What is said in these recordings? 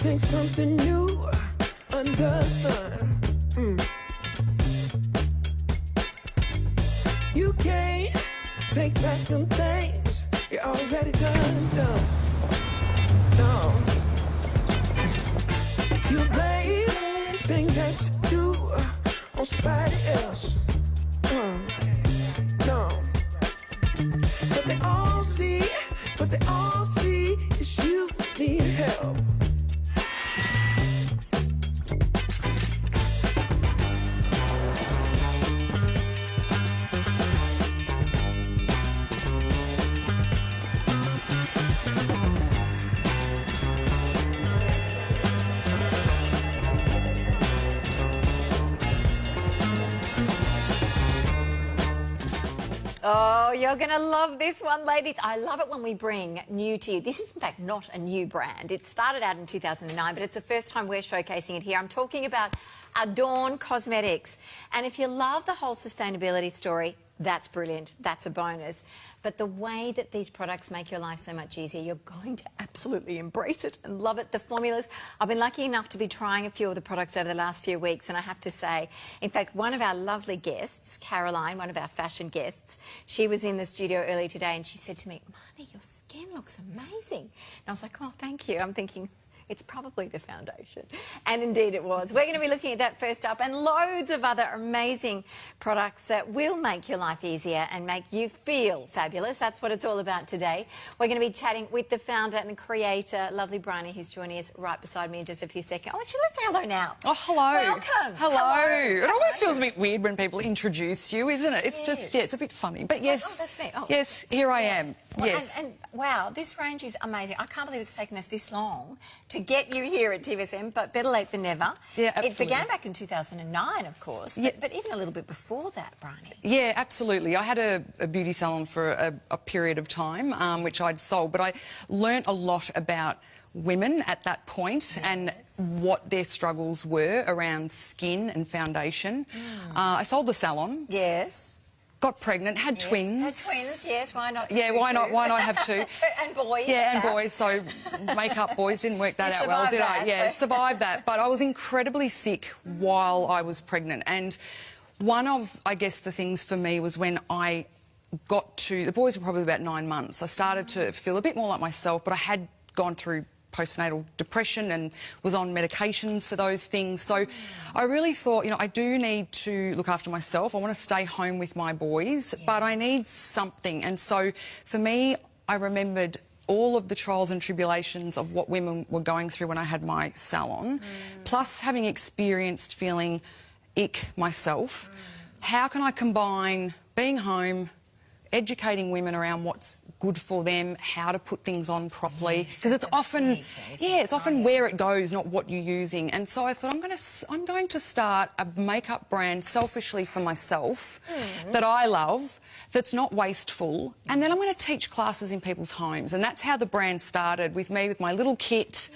think something new under the sun. You can't take back them things you already done. No. You blame things that you do on somebody else. No. But they all see is you need help. Oh, you're going to love this one, ladies. I love it when we bring new to you. This is, in fact, not a new brand. It started out in 2009, but it's the first time we're showcasing it here. I'm talking about Adorn Cosmetics. And if you love the whole sustainability story, that's brilliant. That's a bonus. But the way that these products make your life so much easier, you're going to absolutely embrace it and love it. The formulas, I've been lucky enough to be trying a few of the products over the last few weeks, and I have to say, in fact, one of our lovely guests, Caroline, one of our fashion guests, she was in the studio early today and she said to me, Marnie, your skin looks amazing. And I was like, oh, thank you. I'm thinking, it's probably the foundation. And indeed it was. We're going to be looking at that first up and loads of other amazing products that will make your life easier and make you feel fabulous. That's what it's all about today. We're going to be chatting with the founder and the creator, lovely Briony, who's joining us right beside me in just a few seconds. Oh, actually, let's say hello now. Oh, hello. Welcome. Hello. It always feels a bit weird when people introduce you, isn't it? It's just, yeah, it's a bit funny. But yes. Oh, that's me. Oh. Yes, here I am. Well, yes. And wow, this range is amazing. I can't believe it's taken us this long to get you here at TVSN, but better late than never. Yeah, absolutely. It began back in 2009, of course, yeah. but even a little bit before that, Briony. Yeah, absolutely. I had a beauty salon for a period of time, which I'd sold, but I learnt a lot about women at that point, yes, and what their struggles were around skin and foundation. I sold the salon. Yes. Got pregnant, had twins. Had twins, yes, why not? Yeah, why not? Why not have two? And boys. Yeah, and boys. So makeup boys didn't work that out well, did I? Yeah, survived that. But I was incredibly sick while I was pregnant. And one of, I guess, the things for me was when I got to, the boys were probably about 9 months. I started to feel a bit more like myself, but I had gone through postnatal depression and was on medications for those things. So I really thought, you know, I do need to look after myself. I want to stay home with my boys, but I need something. And so for me, I remembered all of the trials and tribulations of what women were going through when I had my salon, plus having experienced feeling ick myself. How can I combine being home, educating women around what's good for them, how to put things on properly, because it's often, it's often where it goes, not what you're using. And so I thought I'm going to start a makeup brand selfishly for myself that I love, that's not wasteful, and then I'm going to teach classes in people's homes. And that's how the brand started, with me with my little kit,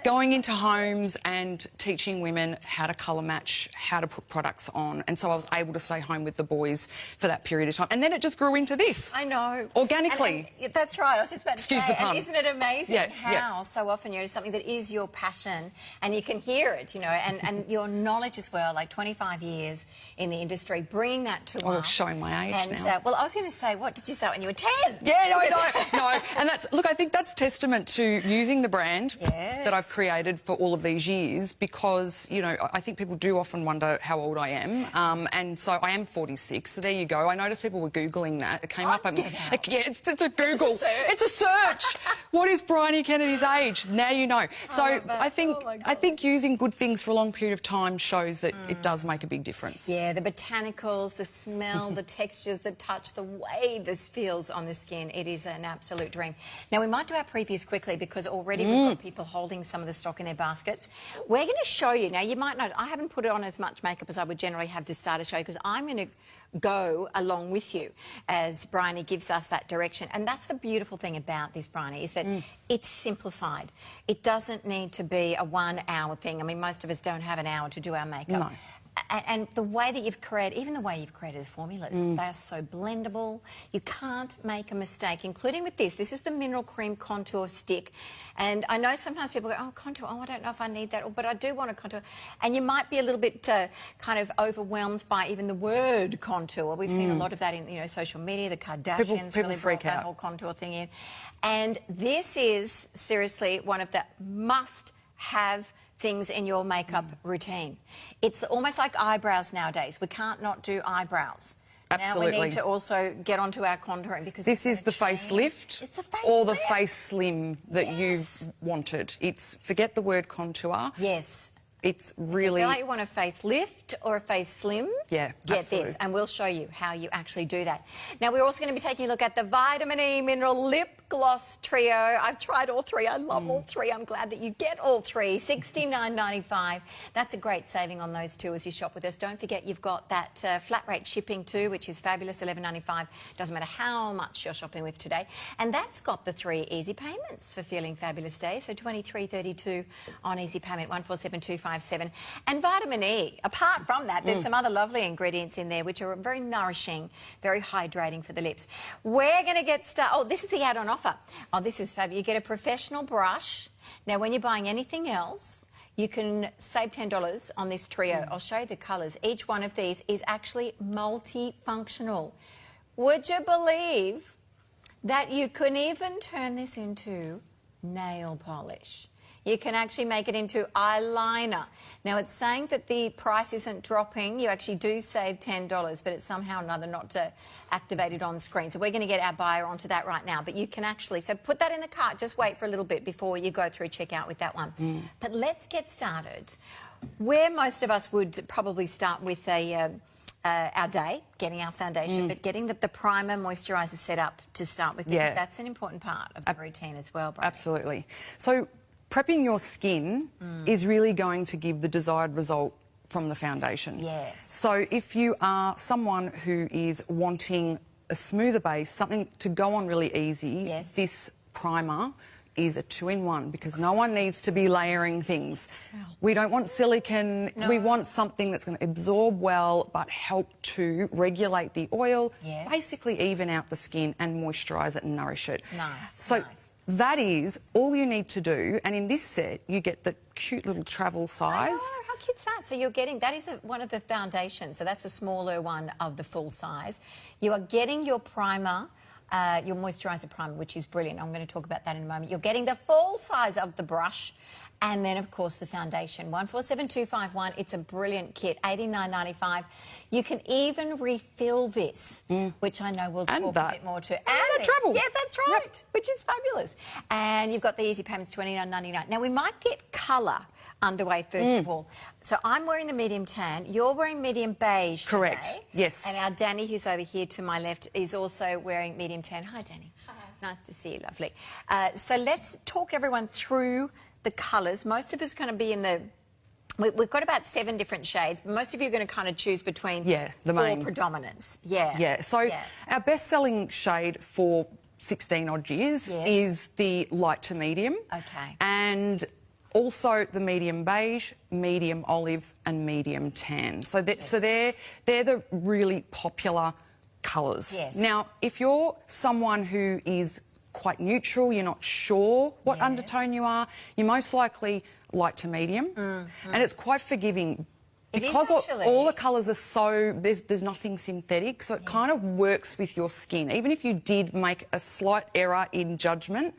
going into homes and teaching women how to colour match, how to put products on. And so I was able to stay home with the boys for that period of time. And then it just grew into this. I know. Organically. And that's right. I was just about to say. Excuse the pun. And isn't it amazing how so often you're something that is your passion and you can hear it, you know, and your knowledge as well, like 25 years in the industry, bringing that to us. Showing my age and, now. Well, I was going to say, what did you say when you were 10? Yeah, no. And that's, look, I think that's testament to using the brand that I've created for all of these years, because, you know, I think people do often wonder how old I am. And so I am 46, so there you go. I noticed people were Googling that. It came up. Yeah, it's a Google. It's a search. What is Briony Kennedy's age? Now you know. So I think using good things for a long period of time shows that it does make a big difference. Yeah, the botanicals, the smell, the textures, the touch, the way this feels on the skin, it is an absolute dream. Now, we might do our previews quickly because already we've got people holding some of the stock in their baskets. We're going to show you. Now, you might know, I haven't put on as much makeup as I would generally have to start a show because I'm going to go along with you as Briony gives us that direction. And that's the beautiful thing about this, Briony, is that it's simplified. It doesn't need to be a 1 hour thing. I mean, most of us don't have an hour to do our makeup. No. And the way that you've created, even the way you've created the formulas, they are so blendable. You can't make a mistake, including with this. This is the Mineral Cream Contour Stick. And I know sometimes people go, oh, contour, oh, I don't know if I need that, but I do want a contour. And you might be a little bit kind of overwhelmed by even the word contour. We've seen a lot of that in, you know, social media. The Kardashians people really freak brought that out. whole contour thing in. And this is, seriously, one of the must-have things in your makeup routine. It's almost like eyebrows nowadays. We can't not do eyebrows. Absolutely. Now we need to also get onto our contouring because this is the facelift It's the face or the lift. face slim that you've wanted. It's forget the word contour. Yes. It's really... If you feel like you want a face lift or a face slim, yeah, get absolutely. this, and we'll show you how you actually do that. Now, we're also going to be taking a look at the Vitamin E Mineral Lip Gloss Trio. I've tried all three. I love all three. I'm glad that you get all three. $69.95. That's a great saving on those two as you shop with us. Don't forget you've got that flat rate shipping too, which is fabulous, $11.95. Doesn't matter how much you're shopping with today. And that's got the 3 easy payments for Feeling Fabulous Day. So $23.32 on easy payment, $147.257. And Vitamin E, apart from that, there's some other lovely ingredients in there which are very nourishing, very hydrating for the lips. We're going to get started. Oh, this is the add-on offer. Oh, this is fabulous. You get a professional brush. Now, when you're buying anything else, you can save $10 on this trio. I'll show you the colours. Each one of these is actually multifunctional. Would you believe that you can even turn this into nail polish? You can actually make it into eyeliner. Now, it's saying that the price isn't dropping. You actually do save $10, but it's somehow or another not activated on screen. So we're going to get our buyer onto that right now. But you can actually, so put that in the cart. Just wait for a little bit before you go through checkout with that one. But let's get started. Where most of us would probably start with our day, getting our foundation, but getting the primer moisturiser set up to start with. Because that's an important part of the routine as well, Briony. Absolutely. So prepping your skin is really going to give the desired result from the foundation. Yes. So if you are someone who is wanting a smoother base, something to go on really easy, this primer is a 2-in-1 because no one needs to be layering things. We don't want silicone. No. We want something that's going to absorb well but help to regulate the oil, basically even out the skin and moisturise it and nourish it. Nice. So that is all you need to do. And in this set, you get the cute little travel size. I know, how cute's that? So you're getting, that is one of the foundations. So that's a smaller one of the full size. You are getting your primer, your moisturiser primer, which is brilliant. I'm going to talk about that in a moment. You're getting the full size of the brush. And then, of course, the foundation, $147.251. It's a brilliant kit, $89.95. You can even refill this, which I know we'll talk a bit more to. And the travel. Yes, that's right, which is fabulous. And you've got the easy payments, $29.99. Now, we might get colour underway first of all. So I'm wearing the medium tan. You're wearing medium beige Correct. today. Yes. And our Danny, who's over here to my left, is also wearing medium tan. Hi, Danny. Hi. Nice to see you, lovely. So let's talk everyone through the colours. Most of us are going to be in the... We've got about 7 different shades, but most of you are going to kind of choose between the 4 main predominance. So our best-selling shade for 16-odd years is the light to medium. Okay. And also the medium beige, medium olive and medium tan. So, they're the really popular colours. Yes. Now, if you're someone who is quite neutral, you're not sure what undertone you are, you're most likely light to medium, and it's quite forgiving because all the colours are so there's nothing synthetic, so it kind of works with your skin. Even if you did make a slight error in judgment,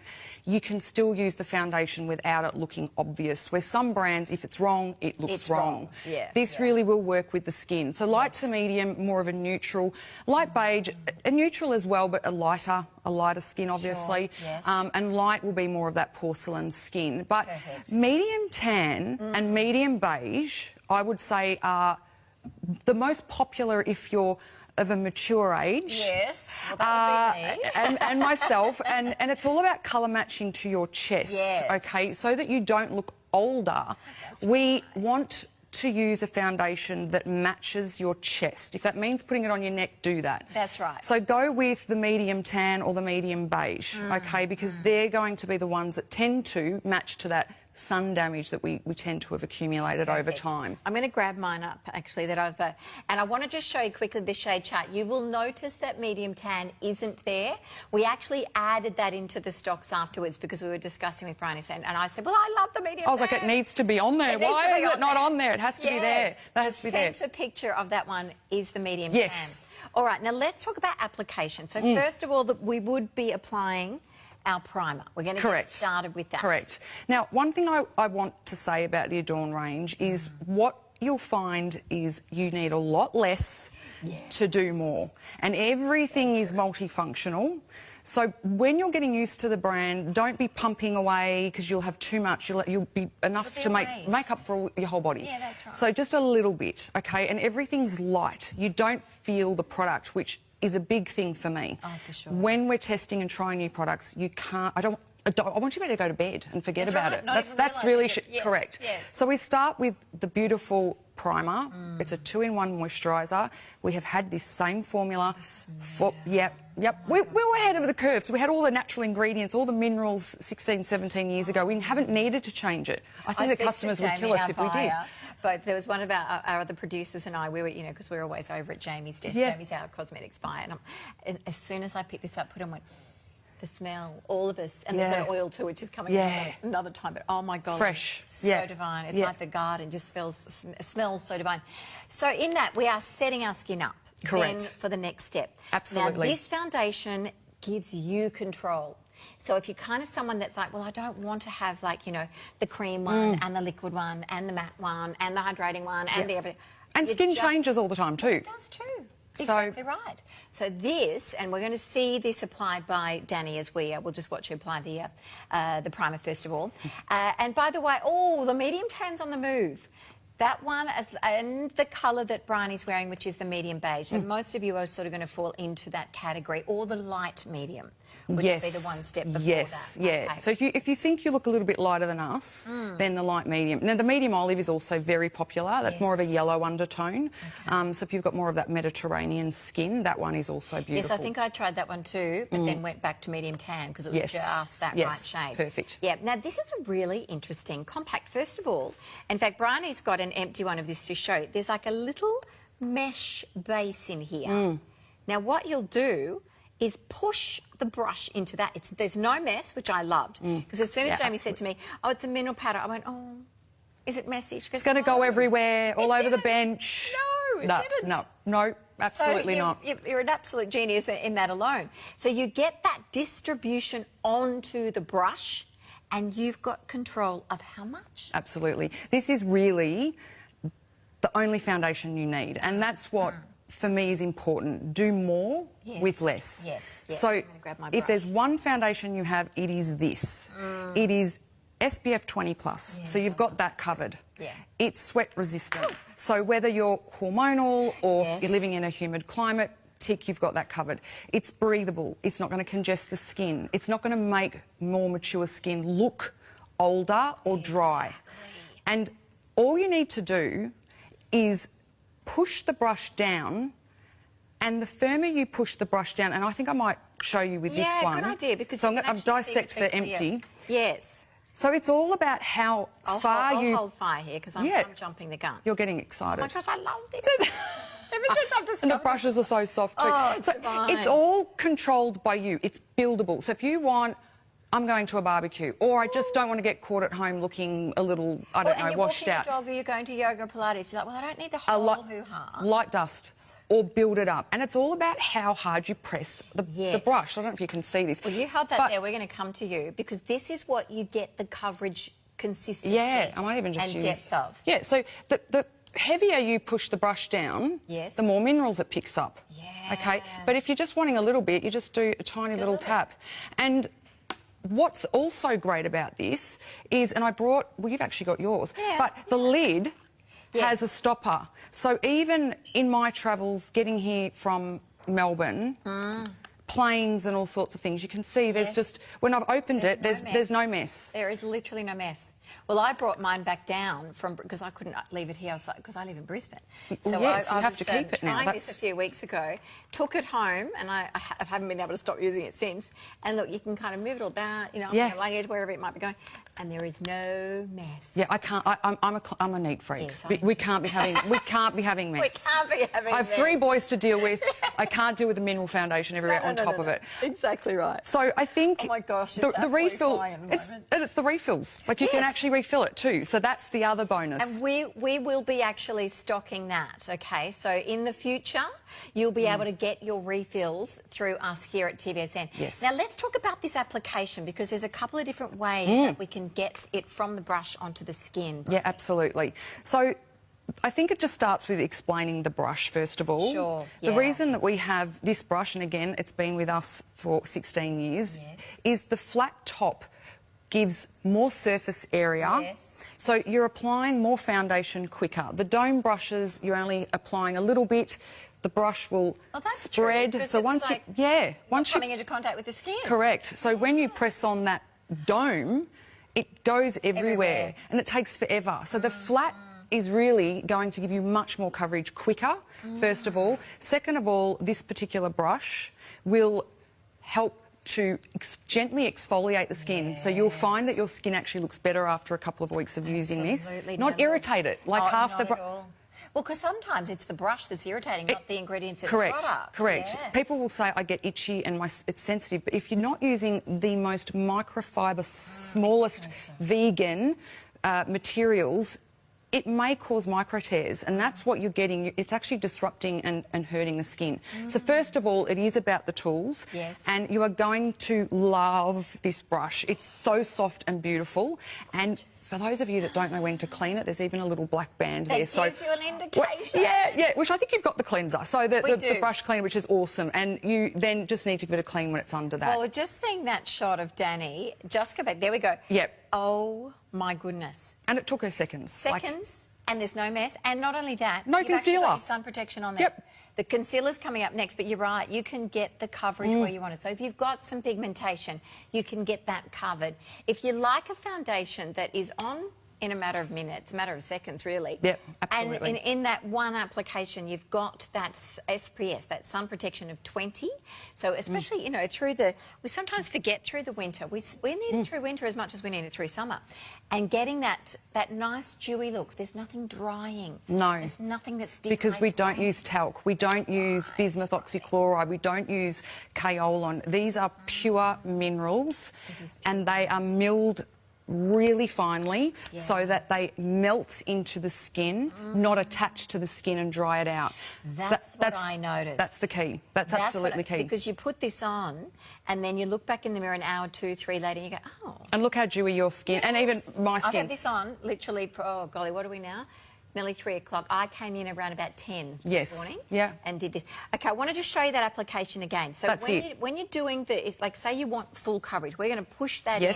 you can still use the foundation without it looking obvious. Where some brands, if it's wrong, it looks wrong. This really will work with the skin. So light to medium, more of a neutral. Light beige, a neutral as well, but a lighter skin, obviously. And light will be more of that porcelain skin. But medium tan and medium beige, I would say, are the most popular if you're of a mature age. Yes, well, that would be me. and myself, and it's all about colour matching to your chest, okay, so that you don't look older. We want to use a foundation that matches your chest. If that means putting it on your neck, do that. That's right. So go with the medium tan or the medium beige, okay, because they're going to be the ones that tend to match to that sun damage that we tend to have accumulated over time. I'm going to grab mine up, actually, that I've... and I want to just show you quickly the shade chart. You will notice that medium tan isn't there. We actually added that into the stocks afterwards because we were discussing with Briony, and I said, well, I love the medium tan. I was like, it needs to be on there. Why is it not on there? It has to be there. That has to be there. The centre picture of that one is the medium tan. Yes. All right, now let's talk about application. So first of all, we would be applying our primer. We're going to get started with that. Correct. Now, one thing I want to say about the Adorn range is what you'll find is you need a lot less to do more. And everything is multifunctional. So when you're getting used to the brand, don't be pumping away because you'll have too much. You'll be enough to make up for your whole body. Yeah, that's right. So just a little bit, okay? And everything's light. You don't feel the product, which is a big thing for me. Oh, for sure. When we're testing and trying new products, you can't... I want you to go to bed and forget about it. That's really correct. Yes. So we start with the beautiful primer. It's a 2-in-1 moisturiser. We have had this same formula for... Yep. We were ahead of the curve. So we had all the natural ingredients, all the minerals 16, 17 years ago. We haven't needed to change it. I think the customers would kill us if we did. But there was one of our other producers and I, we were, you know, because we were always over at Jamie's desk. Jamie's our cosmetics buyer. And as soon as I picked this up, put on, went, the smell, all of us. And there's an oil too, which is coming out another time. But oh my God. Fresh. So divine. It's like the garden, just smells so divine. So in that, we are setting our skin up. Then for the next step. Absolutely. Now, this foundation gives you control. So if you're kind of someone that's like, well, I don't want to have, like, you know, the cream one and the liquid one and the matte one and the hydrating one and the everything. And skin changes all the time too. It does too. Exactly right. So this, and we're going to see this applied by Danny as we'll just watch her apply the primer first of all. And by the way, the medium tan's on the move. That one, and the colour that Briony's wearing, which is the medium beige, and most of you are sort of going to fall into that category, or the light medium, which would be the one step before that. Okay. So if you think you look a little bit lighter than us, then the light medium. Now, the medium olive is also very popular. That's more of a yellow undertone. So if you've got more of that Mediterranean skin, that one is also beautiful. Yes, I think I tried that one too, but then went back to medium tan because it was just that right shade. Perfect. Yeah. Now, this is a really interesting compact. First of all, in fact, Briony's got an empty one of this to show. There's like a little mesh base in here. Now, what you'll do is push the brush into that. There's no mess, which I loved. Because as soon as Jamie said to me, oh, it's a mineral powder, I went, oh, is it messy? She goes, it's going to go everywhere, all over the bench. No, it didn't. No, absolutely not. You're an absolute genius in that alone. So you get that distribution onto the brush and you've got control of how much. Absolutely. This is really the only foundation you need. And that's what... for me is important. Do more with less. Yes. So if there's one foundation you have, it is this. It is SPF 20+. So you've got that covered. It's sweat resistant. So whether you're hormonal or you're living in a humid climate, tick, you've got that covered. It's breathable. It's not going to congest the skin. It's not going to make more mature skin look older or dry. And all you need to do is push the brush down, and the firmer you push the brush down, and I think I might show you with this one. Yeah, good idea, because so I'm going to dissect the empty. Yes. So it's all about how far you... I'll hold fire here because I'm jumping the gun. You're getting excited. Oh my gosh, I love this. Ever since I've discovered... And the brushes are so soft too. Oh, it's divine. It's all controlled by you. It's buildable. So if you want... I'm going to a barbecue, or I just don't want to get caught at home looking a little, I don't know, washed out. You're walking the dog, or you're going to yoga or Pilates. You're like, well, I don't need the whole hoo-ha. Light dust, or build it up. And it's all about how hard you press the brush. I don't know if you can see this. Well, you held that there. We're going to come to you, because this is what you get the coverage consistency I might even just and depth of. Yeah, so the heavier you push the brush down, the more minerals it picks up. Okay? But if you're just wanting a little bit, you just do a tiny little tap. And... what's also great about this is, and I brought, well, you've actually got yours, but the lid has a stopper. So even in my travels, getting here from Melbourne, planes and all sorts of things, you can see there's just, when I've opened there's no mess. There is literally no mess. Well, I brought mine back down because I couldn't leave it here. I was like, because I live in Brisbane. So you have to keep it now. I tried this a few weeks ago, took it home, and I haven't been able to stop using it since. And look, you can kind of move it all about, you know, on your luggage, wherever it might be going. And there is no mess. Yeah, I can't. I'm a neat freak. Yes, we can't be having mess. We can't be having I have 3 boys to deal with. I can't deal with the mineral foundation everywhere on top of it. Exactly right. So I think oh my gosh, the refill, it's the refills. Like you can actually refill it too. So that's the other bonus. And we will be actually stocking that. Okay, so in the future you'll be able to get your refills through us here at TVSN. Yes. Now let's talk about this application because there's a couple of different ways that we can get it from the brush onto the skin. Yeah, absolutely. So I think it just starts with explaining the brush, first of all. Sure. The reason that we have this brush, and again, it's been with us for 16 years, is the flat top gives more surface area. Yes. So you're applying more foundation quicker. The dome brushes, you're only applying a little bit. The brush will spread. True, so once like once coming into contact with the skin. Correct. So when you press on that dome, it goes everywhere. And it takes forever. So the flat is really going to give you much more coverage quicker, first of all. Second of all, this particular brush will help to gently exfoliate the skin. So you'll find that your skin actually looks better after a couple of weeks of using this. Not irritate it, like half the brush. Well, because sometimes it's the brush that's irritating, not the ingredients in the product. Correct. Yeah. People will say, I get itchy and it's sensitive, but if you're not using the most microfiber, smallest vegan materials, it may cause micro tears, and that's what you're getting. It's actually disrupting and hurting the skin. So first of all, it is about the tools, and you are going to love this brush. It's so soft and beautiful, and for those of you that don't know when to clean it, there's even a little black band there. So gives you an indication. Yeah, which I think you've got the cleanser. So the brush cleaner, which is awesome, and you then just need to give it a clean when it's under that. Well, we're just seeing that shot of Danny. Just go back. There we go. Yep. Oh, my goodness. And it took her seconds. Seconds, and there's no mess. And not only that, no you've concealer. Actually got your sun protection on there. Yep. The concealer's coming up next, but you're right, you can get the coverage where you want it. So if you've got some pigmentation, you can get that covered. If you like a foundation that is on in a matter of minutes, a matter of seconds, really. Yep, absolutely. And in that one application, you've got that SPF, that sun protection of 20. So especially, you know, we sometimes forget through the winter. We need it through winter as much as we need it through summer. And getting that nice dewy look. There's nothing drying. No. There's nothing that's deep. Because we don't use talc, we don't use bismuth oxychloride, we don't use kaolin. These are pure minerals, and they are milled really finely so that they melt into the skin, not attach to the skin and dry it out. That's what I noticed. That's the key. That's absolutely key. Because you put this on and then you look back in the mirror an hour, 2, 3 later and you go, oh. And look how dewy your skin, and even my skin. I had this on literally, oh golly, what are we now? Nearly 3 o'clock. I came in around about 10 this morning and did this. Okay, I wanted to show you that application again. So when you're doing like say you want full coverage, we're going to push that in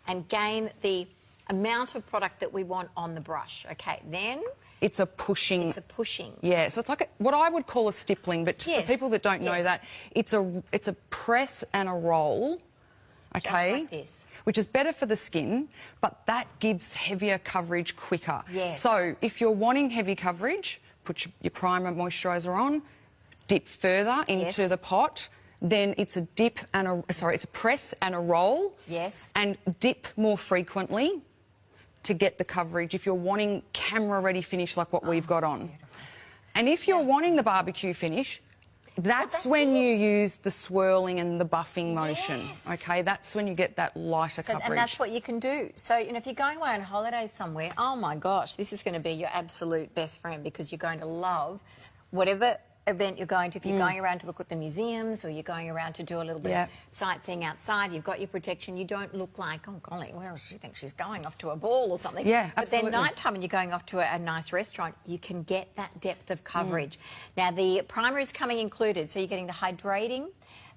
and gain the amount of product that we want on the brush. Okay, then it's a pushing. It's a pushing. Yeah, so it's like what I would call a stippling, but for people that don't know that, it's a press and a roll. Okay, just like this. Which is better for the skin, but that gives heavier coverage quicker. Yes. So if you're wanting heavy coverage, put your primer moisturiser on, dip further into the pot. Then it's a dip and it's a press and a roll. Yes. And dip more frequently to get the coverage if you're wanting camera-ready finish like what we've got on. Beautiful. And if you're wanting the barbecue finish, that's when you use the swirling and the buffing motion, OK? That's when you get that lighter coverage. And that's what you can do. So, you know, if you're going away on holiday somewhere, oh, my gosh, this is going to be your absolute best friend because you're going to love whatever event you're going to. If you're going around to look at the museums or you're going around to do a little bit of sightseeing outside, you've got your protection. You don't look like, oh, golly, where does she think she's going? Off to a ball or something. Yeah, But absolutely. then nighttime when you're going off to a nice restaurant, you can get that depth of coverage. Now, the primer is coming included, so you're getting the hydrating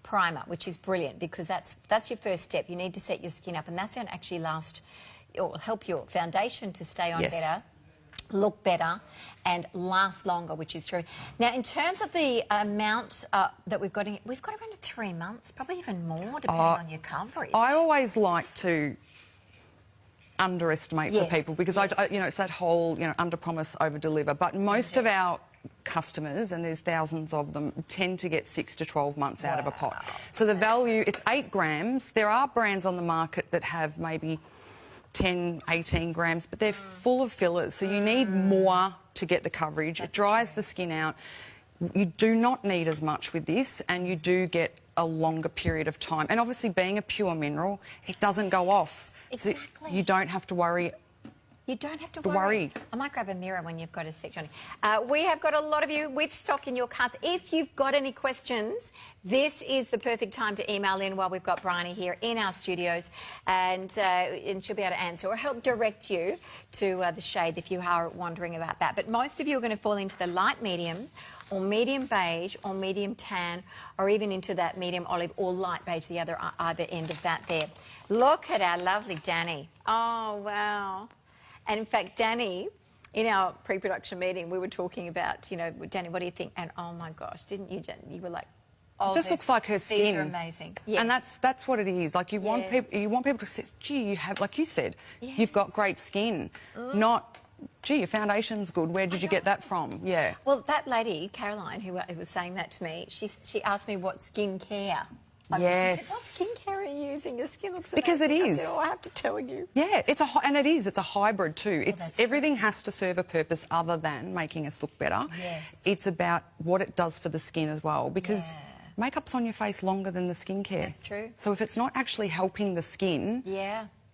primer, which is brilliant because that's your first step. You need to set your skin up, and that's going to actually help your foundation to stay on better, look better and last longer, which is true. Now, in terms of the amount that we've got around 3 months, probably even more, depending on your coverage. I always like to underestimate for people because, it's that whole, under-promise, over-deliver. But most of our customers, and there's thousands of them, tend to get 6 to 12 months out of a pot. So the value, it's 8 grams. There are brands on the market that have maybe 10, 18 grams, but they're full of fillers, so you need more to get the coverage. It dries the skin out. You do not need as much with this, and you do get a longer period of time. And obviously, being a pure mineral, it doesn't go off. Exactly. So you don't have to worry. You don't have to worry. I might grab a mirror when you've got a sec, Johnny. We have got a lot of you with stock in your carts. If you've got any questions, this is the perfect time to email in while we've got Briony here in our studios, and she'll be able to answer or help direct you to the shade if you are wondering about that. But most of you are going to fall into the light medium or medium beige or medium tan, or even into that medium olive or light beige, the either end of that there. Look at our lovely Danny. Oh, wow. And in fact, Danny, in our pre-production meeting, we were talking about, you know, Danny, what do you think? And oh my gosh, didn't you, Jen? You were like, oh, it just looks like her skin. These are amazing. Yes. And that's what it is. Like you want people to say, gee, you have, like you said, you've got great skin. Not, gee, your foundation's good. Where did you get that from? Yeah. Well, that lady, Caroline, who was saying that to me, she asked me what skincare. Yes. She said, what skincare are you using? Your skin looks amazing. Because it is. I said, oh, I have to tell you. Yeah, it's a hybrid too. It's everything has to serve a purpose other than making us look better. Yes. It's about what it does for the skin as well, because makeup's on your face longer than the skincare. That's true. So if it's not actually helping the skin,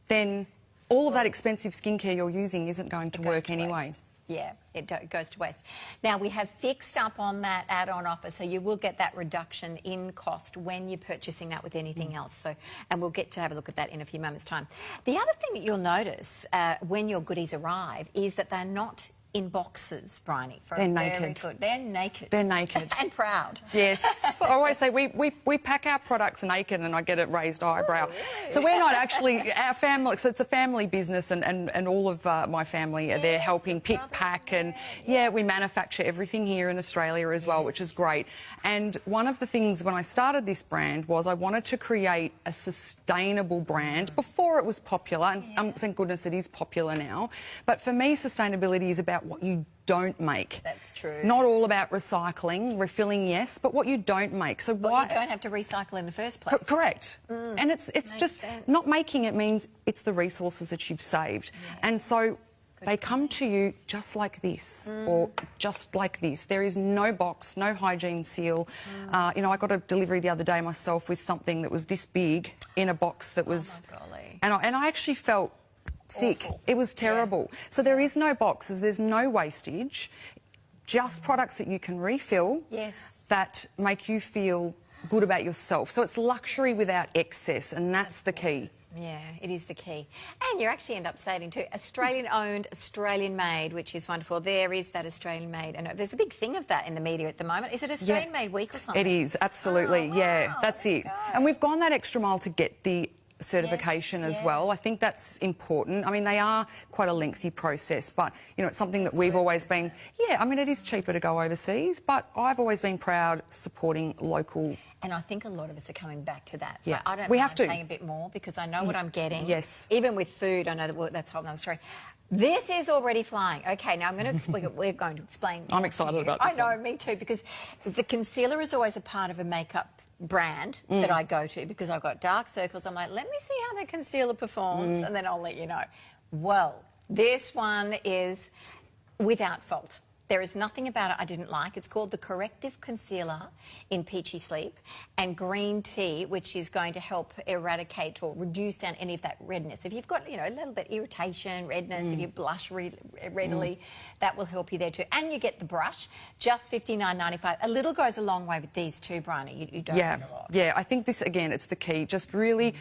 then all of that expensive skincare you're using isn't going to work anyway. Yeah, it goes to waste. Now, we have fixed up on that add-on offer, so you will get that reduction in cost when you're purchasing that with anything else. So, and we'll get to have a look at that in a few moments' time. The other thing that you'll notice when your goodies arrive is that they're not in boxes, Briony. They're naked. They're naked. They're naked. And proud. Yes. I always say we pack our products naked, and I get a raised eyebrow. Really? So we're not actually, our family, so it's a family business, and all of my family are there helping pick, pack, and we manufacture everything here in Australia as well, which is great. And one of the things when I started this brand was I wanted to create a sustainable brand before it was popular, and thank goodness it is popular now. But for me, sustainability is about what you don't make. That's true. Not all about recycling, refilling, yes, but what you don't make. So why you don't have to recycle in the first place. Correct. And it's just sense. Not making it means it's the resources that you've saved. And so they come to you just like this, or just like this. There is no box, no hygiene seal. You know, I got a delivery the other day myself with something that was this big in a box that was... Oh, my golly. And I actually felt sick. Awful. It was terrible. So there is no boxes, there's no wastage, just products that you can refill that make you feel good about yourself. So it's luxury without excess, and that's the key. Yeah, it is the key. And you actually end up saving too. Australian-owned, Australian-made, which is wonderful. There is that Australian-made. And there's a big thing of that in the media at the moment. Is it Australian-made week or something? It is, absolutely. Oh, wow, that's it. And we've gone that extra mile to get the certification as well. I think that's important. I mean, they are quite a lengthy process, but, you know, it's something that we've always been... Yeah, I mean, it is cheaper to go overseas, but I've always been proud supporting local... And I think a lot of us are coming back to that. Yeah, so I don't we mind have to paying a bit more because I know what I'm getting. Yes. Even with food, I know that that's a whole other story. This is already flying. Okay, now I'm going to explain. We're going to explain. I'm excited about this. I know, me too, because the concealer is always a part of a makeup brand that I go to because I've got dark circles. I'm like, let me see how that concealer performs, and then I'll let you know. Well, this one is without fault. There is nothing about it I didn't like. It's called the Corrective Concealer in Peachy Sleep and Green Tea, which is going to help eradicate or reduce down any of that redness. If you've got, you know, a little bit irritation, redness, if you blush readily, that will help you there too. And you get the brush, just $59.95. A little goes a long way with these too, Briony. You don't need a lot. Yeah, I think this, again, it's the key. Just really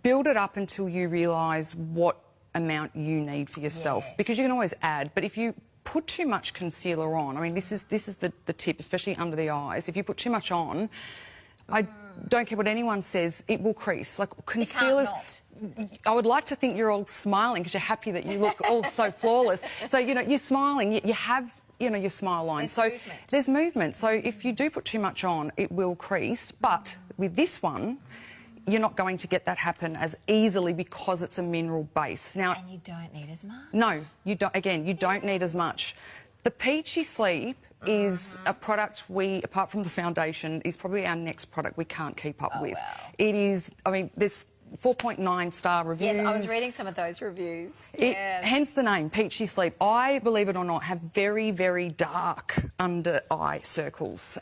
build it up until you realise what amount you need for yourself. Because you can always add, but if you put too much concealer on, I mean, this is the tip, especially under the eyes. If you put too much on, I don't care what anyone says, it will crease. Like concealers, I would like to think you're all smiling because you're happy that you look all so flawless. So, you know, you're smiling, you have, you know, your smile line. There's movement. So if you do put too much on, it will crease. But with this one, you're not going to get that happen as easily because it's a mineral base. Now, and you don't need as much. No, you don't. Again, you don't need as much. The Peachy Sleep is a product we, apart from the foundation, is probably our next product we can't keep up with. Wow. It is, I mean, there's 4.9-star reviews. Yes, I was reading some of those reviews. Yes. Hence the name, Peachy Sleep. I, believe it or not, have very, very dark under-eye circles.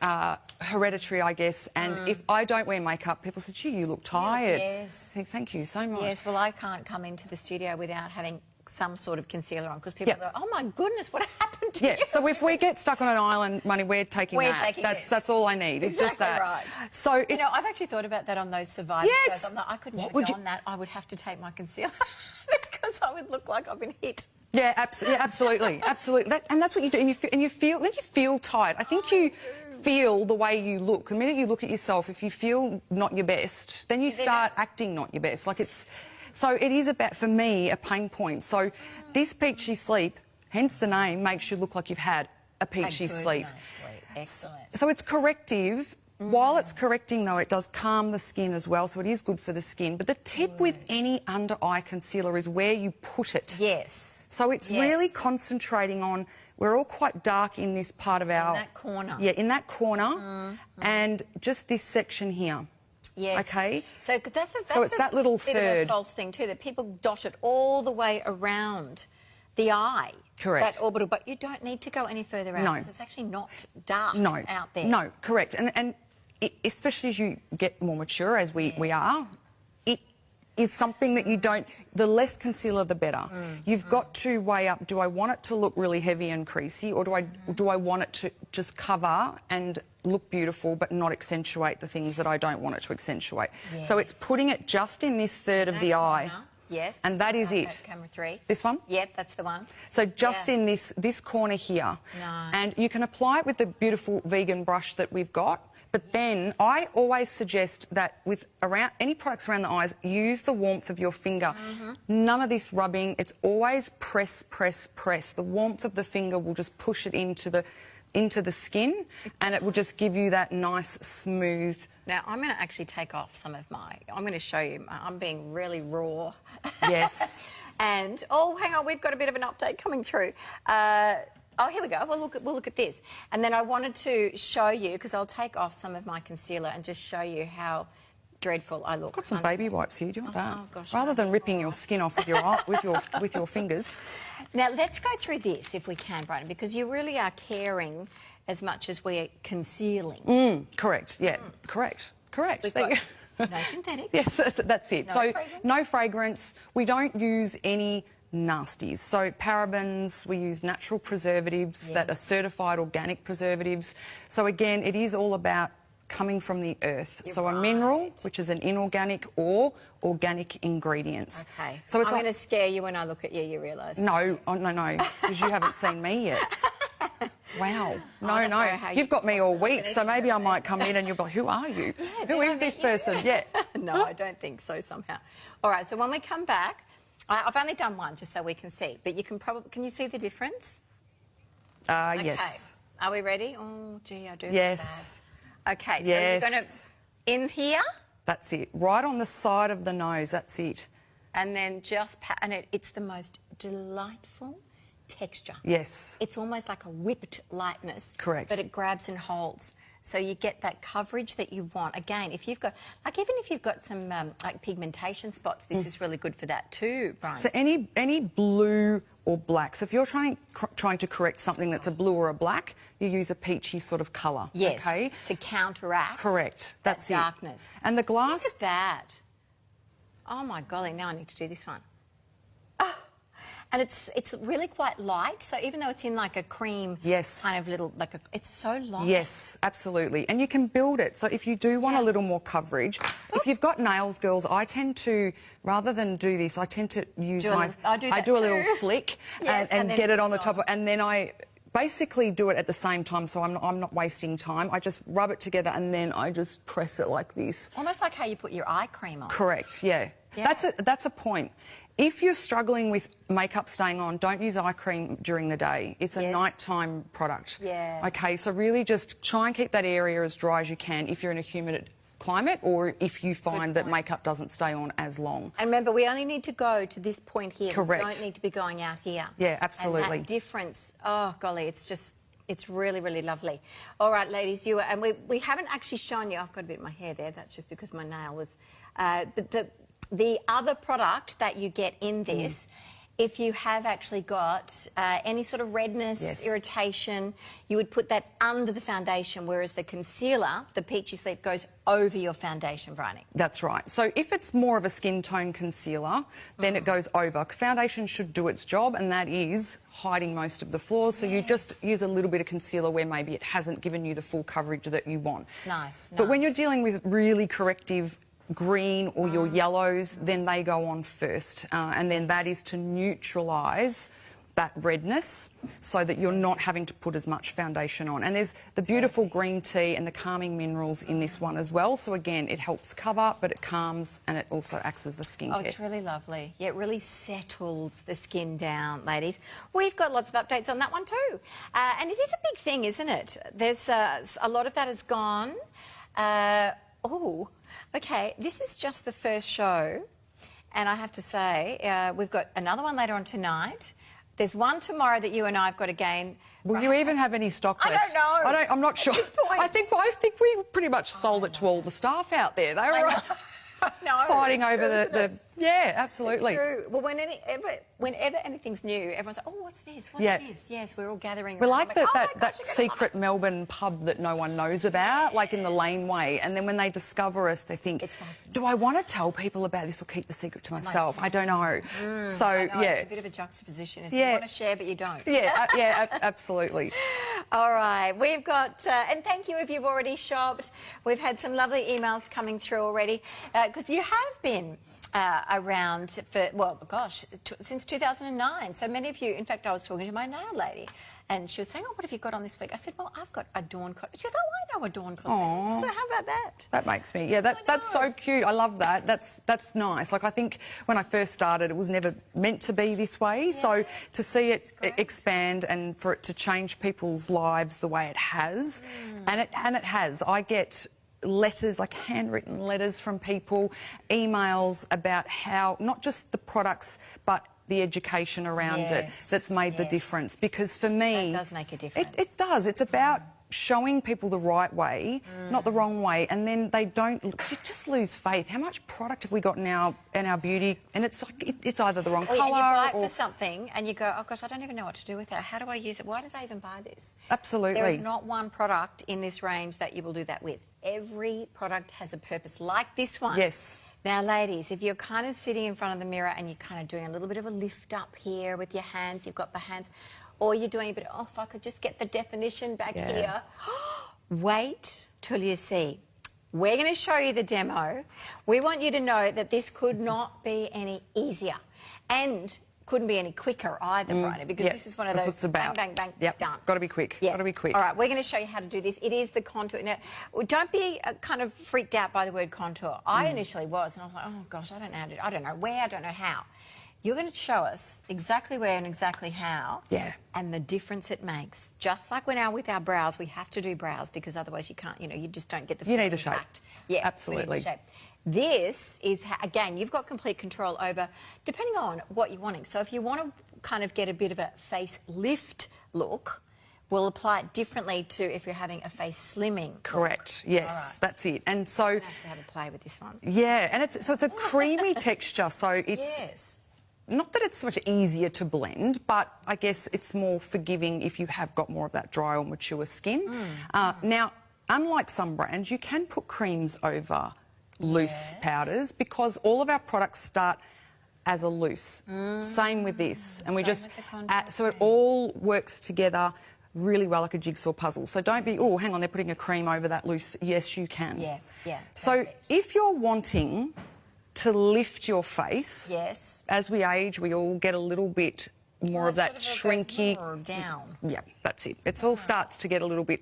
Hereditary, I guess. And if I don't wear makeup, people say, gee, you look tired. Yes. I think, thank you so much. Yes, well, I can't come into the studio without having some sort of concealer on because people go, oh, my goodness, what happened to you? Yeah, so if we get stuck on an island, Money, we're taking that. That's all I need. It's just that. Right. So you know, I've actually thought about that on those Survivor shows. I'm like, I couldn't go on that. I would have to take my concealer because I would look like I've been hit. Yeah, absolutely, absolutely. And that's what you do. And you feel tired. I think you feel the way you look. The minute you look at yourself, if you feel not your best, then you start acting not your best. Like it's. So it is about, for me, a pain point. So this Peachy Sleep, hence the name, makes you look like you've had a peachy sleep. Excellent. So it's corrective. While it's correcting, though, it does calm the skin as well, so it is good for the skin. But the tip with any under-eye concealer is where you put it. Yes. So it's really concentrating on... We're all quite dark in this part of our... In that corner. Yeah, in that corner. And just this section here. Yes. Okay. So that's it's that little bit third. of a false thing too, that people dot it all the way around the eye. Correct. That orbital, but you don't need to go any further out because it's actually not dark out there. No, correct. And especially as you get more mature, as we are, it is something that you don't... The less concealer, the better. You've got to weigh up, do I want it to look really heavy and creasy, or do I want it to just cover and look beautiful but not accentuate the things that I don't want it to accentuate? Yes. So it's putting it just in this third of the eye. Yes. And that is it. Camera 3. This one? Yep, that's the one. So just in this corner here. Nice. And you can apply it with the beautiful vegan brush that we've got. But then I always suggest that with any products around the eyes, use the warmth of your finger. None of this rubbing. It's always press, press, press. The warmth of the finger will just push it into the skin, and it will just give you that nice, smooth... Now, I'm going to actually take off some of my... I'm going to show you. I'm being really raw. Yes. And, oh, hang on, we've got a bit of an update coming through. Oh, here we go. We'll look at this. And then I wanted to show you, because I'll take off some of my concealer and just show you how dreadful I look. I've got some baby wipes here. Do you want that? Oh, gosh. Rather than ripping your skin off with your fingers. Now, let's go through this, if we can, Briony, because you really are caring as much as we're concealing. Correct, yeah. Correct. No synthetics. Yes, that's it. No fragrance. We don't use any nasties. So parabens, we use natural preservatives that are certified organic preservatives. So again, it is all about coming from the earth. So a mineral, which is an inorganic, or organic ingredients. Okay. So it's I'm going to scare you when I look at you, you realise. No, no, because you haven't seen me yet. Wow. No. You've got me all week, so maybe I might come in and you'll be like, who are you? Yeah, who is this person? Yeah. No, I don't think so somehow. All right, so when we come back, I've only done one just so we can see, but you can probably... Can you see the difference? Yes. Are we ready? Oh, gee, I do. Yes. Okay, so yes. you're going to... In here? That's it. Right on the side of the nose, that's it. And then just... And it's the most delightful texture. Yes. It's almost like a whipped lightness. Correct. But it grabs and holds. So you get that coverage that you want. Again, if you've got... Like, even if you've got some, like, pigmentation spots, this is really good for that too, Briony. So any blue or black. So if you're trying to correct something that's a blue or a black, you use a peachy sort of colour. Yes, okay? to counteract Correct. That's that darkness. And the glass... Look at that. Oh, my golly, now I need to do this one. And it's really quite light, so even though it's in like a cream kind of little, it's so light. Yes, absolutely. And you can build it. So if you do want a little more coverage, if you've got nails, girls, I tend to, rather than do this, I tend to use I do a little flick and get it on the top, and then I basically do it at the same time, so I'm not wasting time. I just rub it together and then I just press it like this. Almost like how you put your eye cream on. Correct, yeah. That's a point. If you're struggling with makeup staying on, don't use eye cream during the day. It's a nighttime product. Yeah. Okay, so really just try and keep that area as dry as you can if you're in a humid climate, or if you find that makeup doesn't stay on as long. And remember, we only need to go to this point here. Correct. We don't need to be going out here. Yeah, absolutely. And that difference, oh, golly, it's really, really lovely. All right, ladies, and we haven't actually shown you... I've got a bit of my hair there. That's just because my nail was... but the other product that you get in this, if you have actually got any sort of redness, irritation, you would put that under the foundation, whereas the concealer, the Peachy Sleep, goes over your foundation, Briony. That's right. So if it's more of a skin tone concealer, then it goes over. Foundation should do its job, and that is hiding most of the flaws. So you just use a little bit of concealer where maybe it hasn't given you the full coverage that you want. Nice. But when you're dealing with really corrective green or your yellows, then they go on first, and then that is to neutralise that redness so that you're not having to put as much foundation on. And there's the beautiful green tea and the calming minerals in this one as well. So again, it helps cover, but it calms, and it also acts as the skincare. Oh, it's really lovely. Yeah, it really settles the skin down, ladies. We've got lots of updates on that one too. And it is a big thing, isn't it? There's a lot of that has gone. Oh, okay, this is just the first show, and I have to say, we've got another one later on tonight. There's one tomorrow that you and I have got to gain. Will you even have any stock left? I don't know. I'm not sure. I think we pretty much sold it to all the staff out there. They were fighting over the yeah, absolutely. It's true. Well, whenever anything's new, everyone's like, oh, what's this? What's this? Yes, we're all gathering We around. like that secret Melbourne pub that no one knows about, like in the laneway. And then when they discover us, they think, do I want to tell people about this or keep the secret to myself? I don't know. So, I know, yeah. It's a bit of a juxtaposition. You want to share, but you don't. Yeah, absolutely. All right. We've got, and thank you if you've already shopped. We've had some lovely emails coming through already, because you have been around for, well, gosh, since 2009. So many of you, in fact, I was talking to my nail lady, and she was saying, oh, what have you got on this week? I said, well, I've got Adorn Cosmetics. She goes, oh, I know Adorn Cosmetics. So how about that? That makes me, that's so cute. I love that. That's nice. Like, I think when I first started, it was never meant to be this way. So to see it expand and for it to change people's lives the way it has, and it has. I get letters, like handwritten letters from people, emails about how, not just the products, but the education around it that's made the difference. Because for me, that does make a difference. It does. It's about showing people the right way, not the wrong way, and then they don't. You just lose faith. How much product have we got in our beauty? And it's like it's either the wrong colour or you buy it or for something, and you go, oh gosh, I don't even know what to do with it. How do I use it? Why did I even buy this? Absolutely. There is not one product in this range that you will do that with. Every product has a purpose, like this one. Yes. Now, ladies, if you're kind of sitting in front of the mirror and you're kind of doing a little bit of a lift up here with your hands, you've got the hands, or you're doing a bit of, oh, if I could just get the definition back here. Wait till you see. We're going to show you the demo. We want you to know that this could not be any easier and couldn't be any quicker either, Briony, because this is one of those bang, bang, bang, done. Got to be quick. Got to be quick. All right, we're going to show you how to do this. It is the contour. Now, don't be kind of freaked out by the word contour. I initially was, and I was like, oh gosh, I don't know how to, I don't know where, I don't know how. You're going to show us exactly where and exactly how, and the difference it makes. Just like when with our brows, we have to do brows because otherwise you can't, you just don't get the full You need the shape. Yeah, absolutely. Shape. This is, again, you've got complete control over, depending on what you're wanting. So if you want to kind of get a bit of a face lift look, we'll apply it differently to if you're having a face slimming Correct. Look. Yes, that's it. And so I'm going to have to have a play with this one. Yeah, and it's a creamy texture, so it's not that it's much easier to blend, but I guess it's more forgiving if you have got more of that dry or mature skin. Now, unlike some brands, you can put creams over loose powders because all of our products start as a loose. Same with this. And we just add, so it all works together really well like a jigsaw puzzle. So don't be, oh, hang on, they're putting a cream over that loose. Yes, you can. Yeah. So if you're wanting to lift your face, as we age, we all get a little bit more of that shrinky. Down. Yeah, that's it. It all starts to get a little bit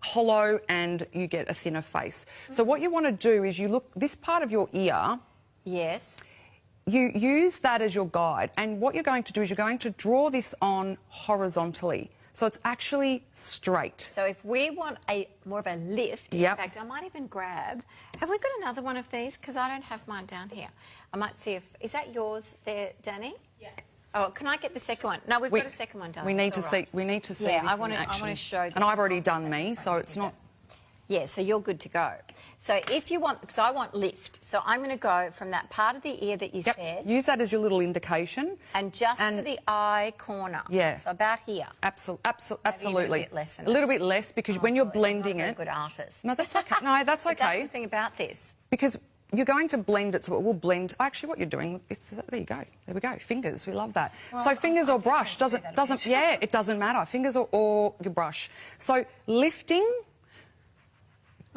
hollow and you get a thinner face. So what you want to do is you look, this part of your ear, you use that as your guide, and what you're going to do is you're going to draw this on horizontally. So it's actually straight. So if we want more of a lift, in fact, I might even grab, have we got another one of these? Because I don't have mine down here. I might see if, is that yours there, Danny? Yeah. Oh, can I get the second one? No, we've got a second one done. We need to see. We need to see. Yeah, this I want in action. to show. And I've already done me, so it's not. Yeah, so you're good to go. So if you want, because I want lift, so I'm going to go from that part of the ear that you said. Use that as your little indication. And just to the eye corner. Yeah. So about here. Absolutely. A little bit less because when you're blending I'm not it... a good artist. No, that's okay. No, that's okay. That's the thing about this. Because you're going to blend it, so it will blend. Actually, what you're doing, there you go. There we go. Fingers, we love that. Well, so fingers or brush doesn't yeah, it doesn't matter. Fingers or your brush. So lifting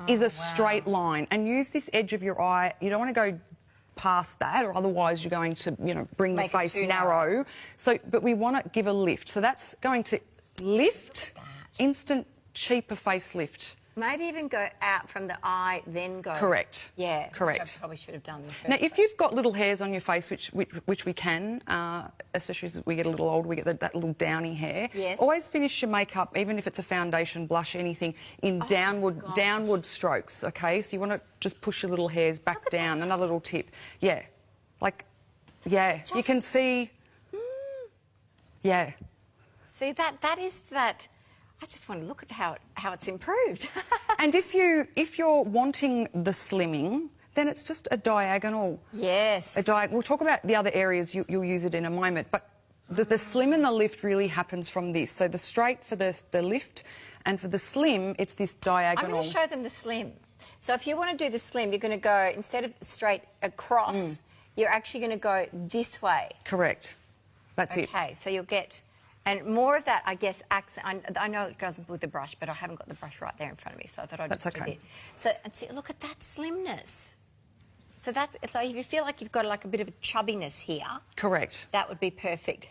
is a straight line, and use this edge of your eye. You don't want to go past that, or otherwise you're going to, you know, bring the face narrow. So, but we want to give a lift. So that's going to lift, instant, cheaper facelift. Maybe even go out from the eye, then go. Correct. Yeah. Correct. Which I probably should have done. Now, if you've got little hairs on your face, which we can, especially as we get a little older, we get that little downy hair. Yes. Always finish your makeup, even if it's a foundation, blush, anything, in downward strokes. Okay, so you want to just push your little hairs back down. Another little tip. Yeah, like, yeah, you can see. Yeah. See that is that. I just want to look at how it's improved. And if you're wanting the slimming, then it's just a diagonal. Yes. We'll talk about the other areas. You'll use it in a moment, but the slim and the lift really happens from this. So the straight for the lift, and for the slim, it's this diagonal. I'm going to show them the slim. So if you want to do the slim, you're going to go, instead of straight across, you're actually going to go this way. Correct. That's it. Okay, so you'll get... And more of that, I guess, accent. I know it goes with the brush, but I haven't got the brush right there in front of me, so I thought I'd just do it. So, and see, look at that slimness. So that's, it's like if you feel like you've got like a bit of a chubbiness here. Correct. That would be perfect.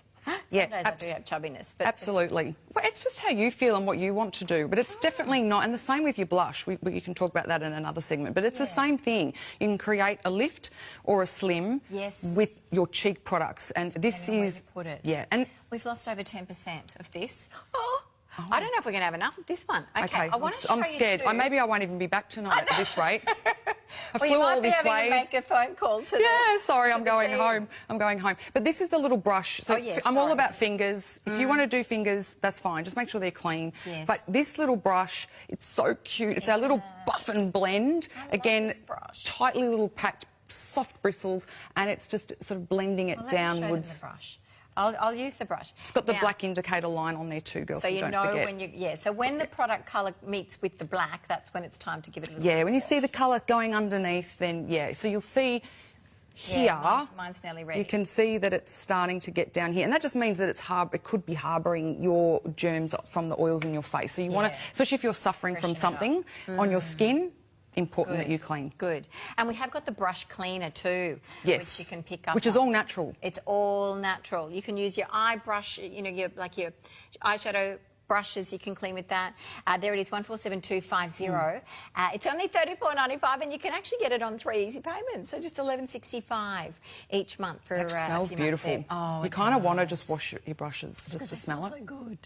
Yeah, Sometimes I do have chubbiness. But absolutely. Well, it's just how you feel and what you want to do, but it's definitely not. And the same with your blush. You can talk about that in another segment, but it's the same thing. You can create a lift or a slim with your cheek products, and this is put it. Yeah, and we've lost over 10% of this. I don't know if we're going to have enough of this one. Okay, I'm scared. Maybe I won't even be back tonight at this rate. I flew all this way. You might be having to make a phone call to sorry, I'm going home. I'm going home. But this is the little brush. So I'm all about fingers. If you want to do fingers, that's fine. Just make sure they're clean. Yes. But this little brush, it's so cute. It's our little buff and blend. Again, tightly little packed, soft bristles, and it's just sort of blending it downwards. I'll use the brush. It's got the black indicator line on there too, girls, so don't forget. When you... so when the product colour meets with the black, that's when it's time to give it a little when you see the colour going underneath, then, so you'll see here... mine's nearly ready. You can see that it's starting to get down here, and that just means that it could be harbouring your germs from the oils in your face. So you want to, especially if you're suffering from something on your skin, important that you clean. Good. And we have got the brush cleaner too. Yes. Which you can pick up. Which is all natural. It's all natural. You can use your eye brush, you know, your eyeshadow brushes, you can clean with that. There it is, 147250. It's only $34.95, and you can actually get it on 3 easy payments, so just $11.65 each month for it smells beautiful. Oh, you kind of want to just wash your brushes just to smell it. So good.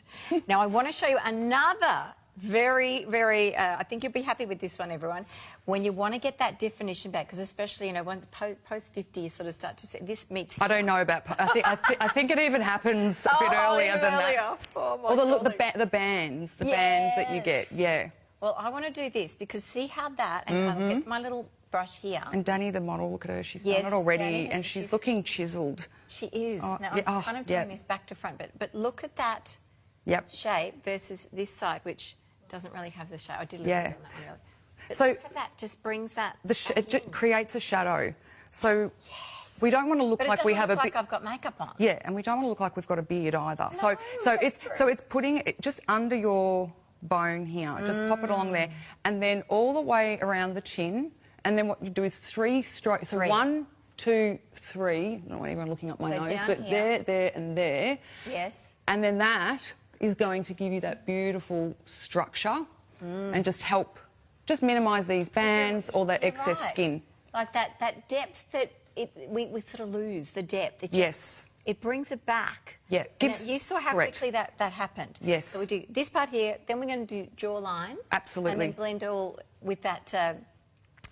Now I want to show you another very, very, I think you'll be happy with this one, everyone. When you want to get that definition back, because especially, you know, once post 50, you sort of start to see this meets. I don't know about. I think it even happens a bit earlier than that. The bands that you get. Well, I want to do this because see how that, and I'll get my little brush here. And Danny, the model, look at her. She's done it already, and she's looking chiselled. She is. Now I'm kind of doing this back to front, but look at that shape versus this side, which doesn't really have the shape. I did a little bit on that, really. But so look at that, just brings that. It creates a shadow. So we don't want to look like we have like I've got makeup on. Yeah, and we don't want to look like we've got a beard either. No, so it's putting it just under your bone here. Just pop it along there, and then all the way around the chin. And then what you do is 3 strokes. So 1, 2, 3. I don't want anyone looking up my nose, but there, and there. Yes. And then that is going to give you that beautiful structure and just minimise these bands or that excess skin. Like that depth that we sort of lose, the depth. It brings it back. Yeah. You saw how quickly that happened. Yes. So we do this part here, then we're going to do jawline. Absolutely. And then blend all with that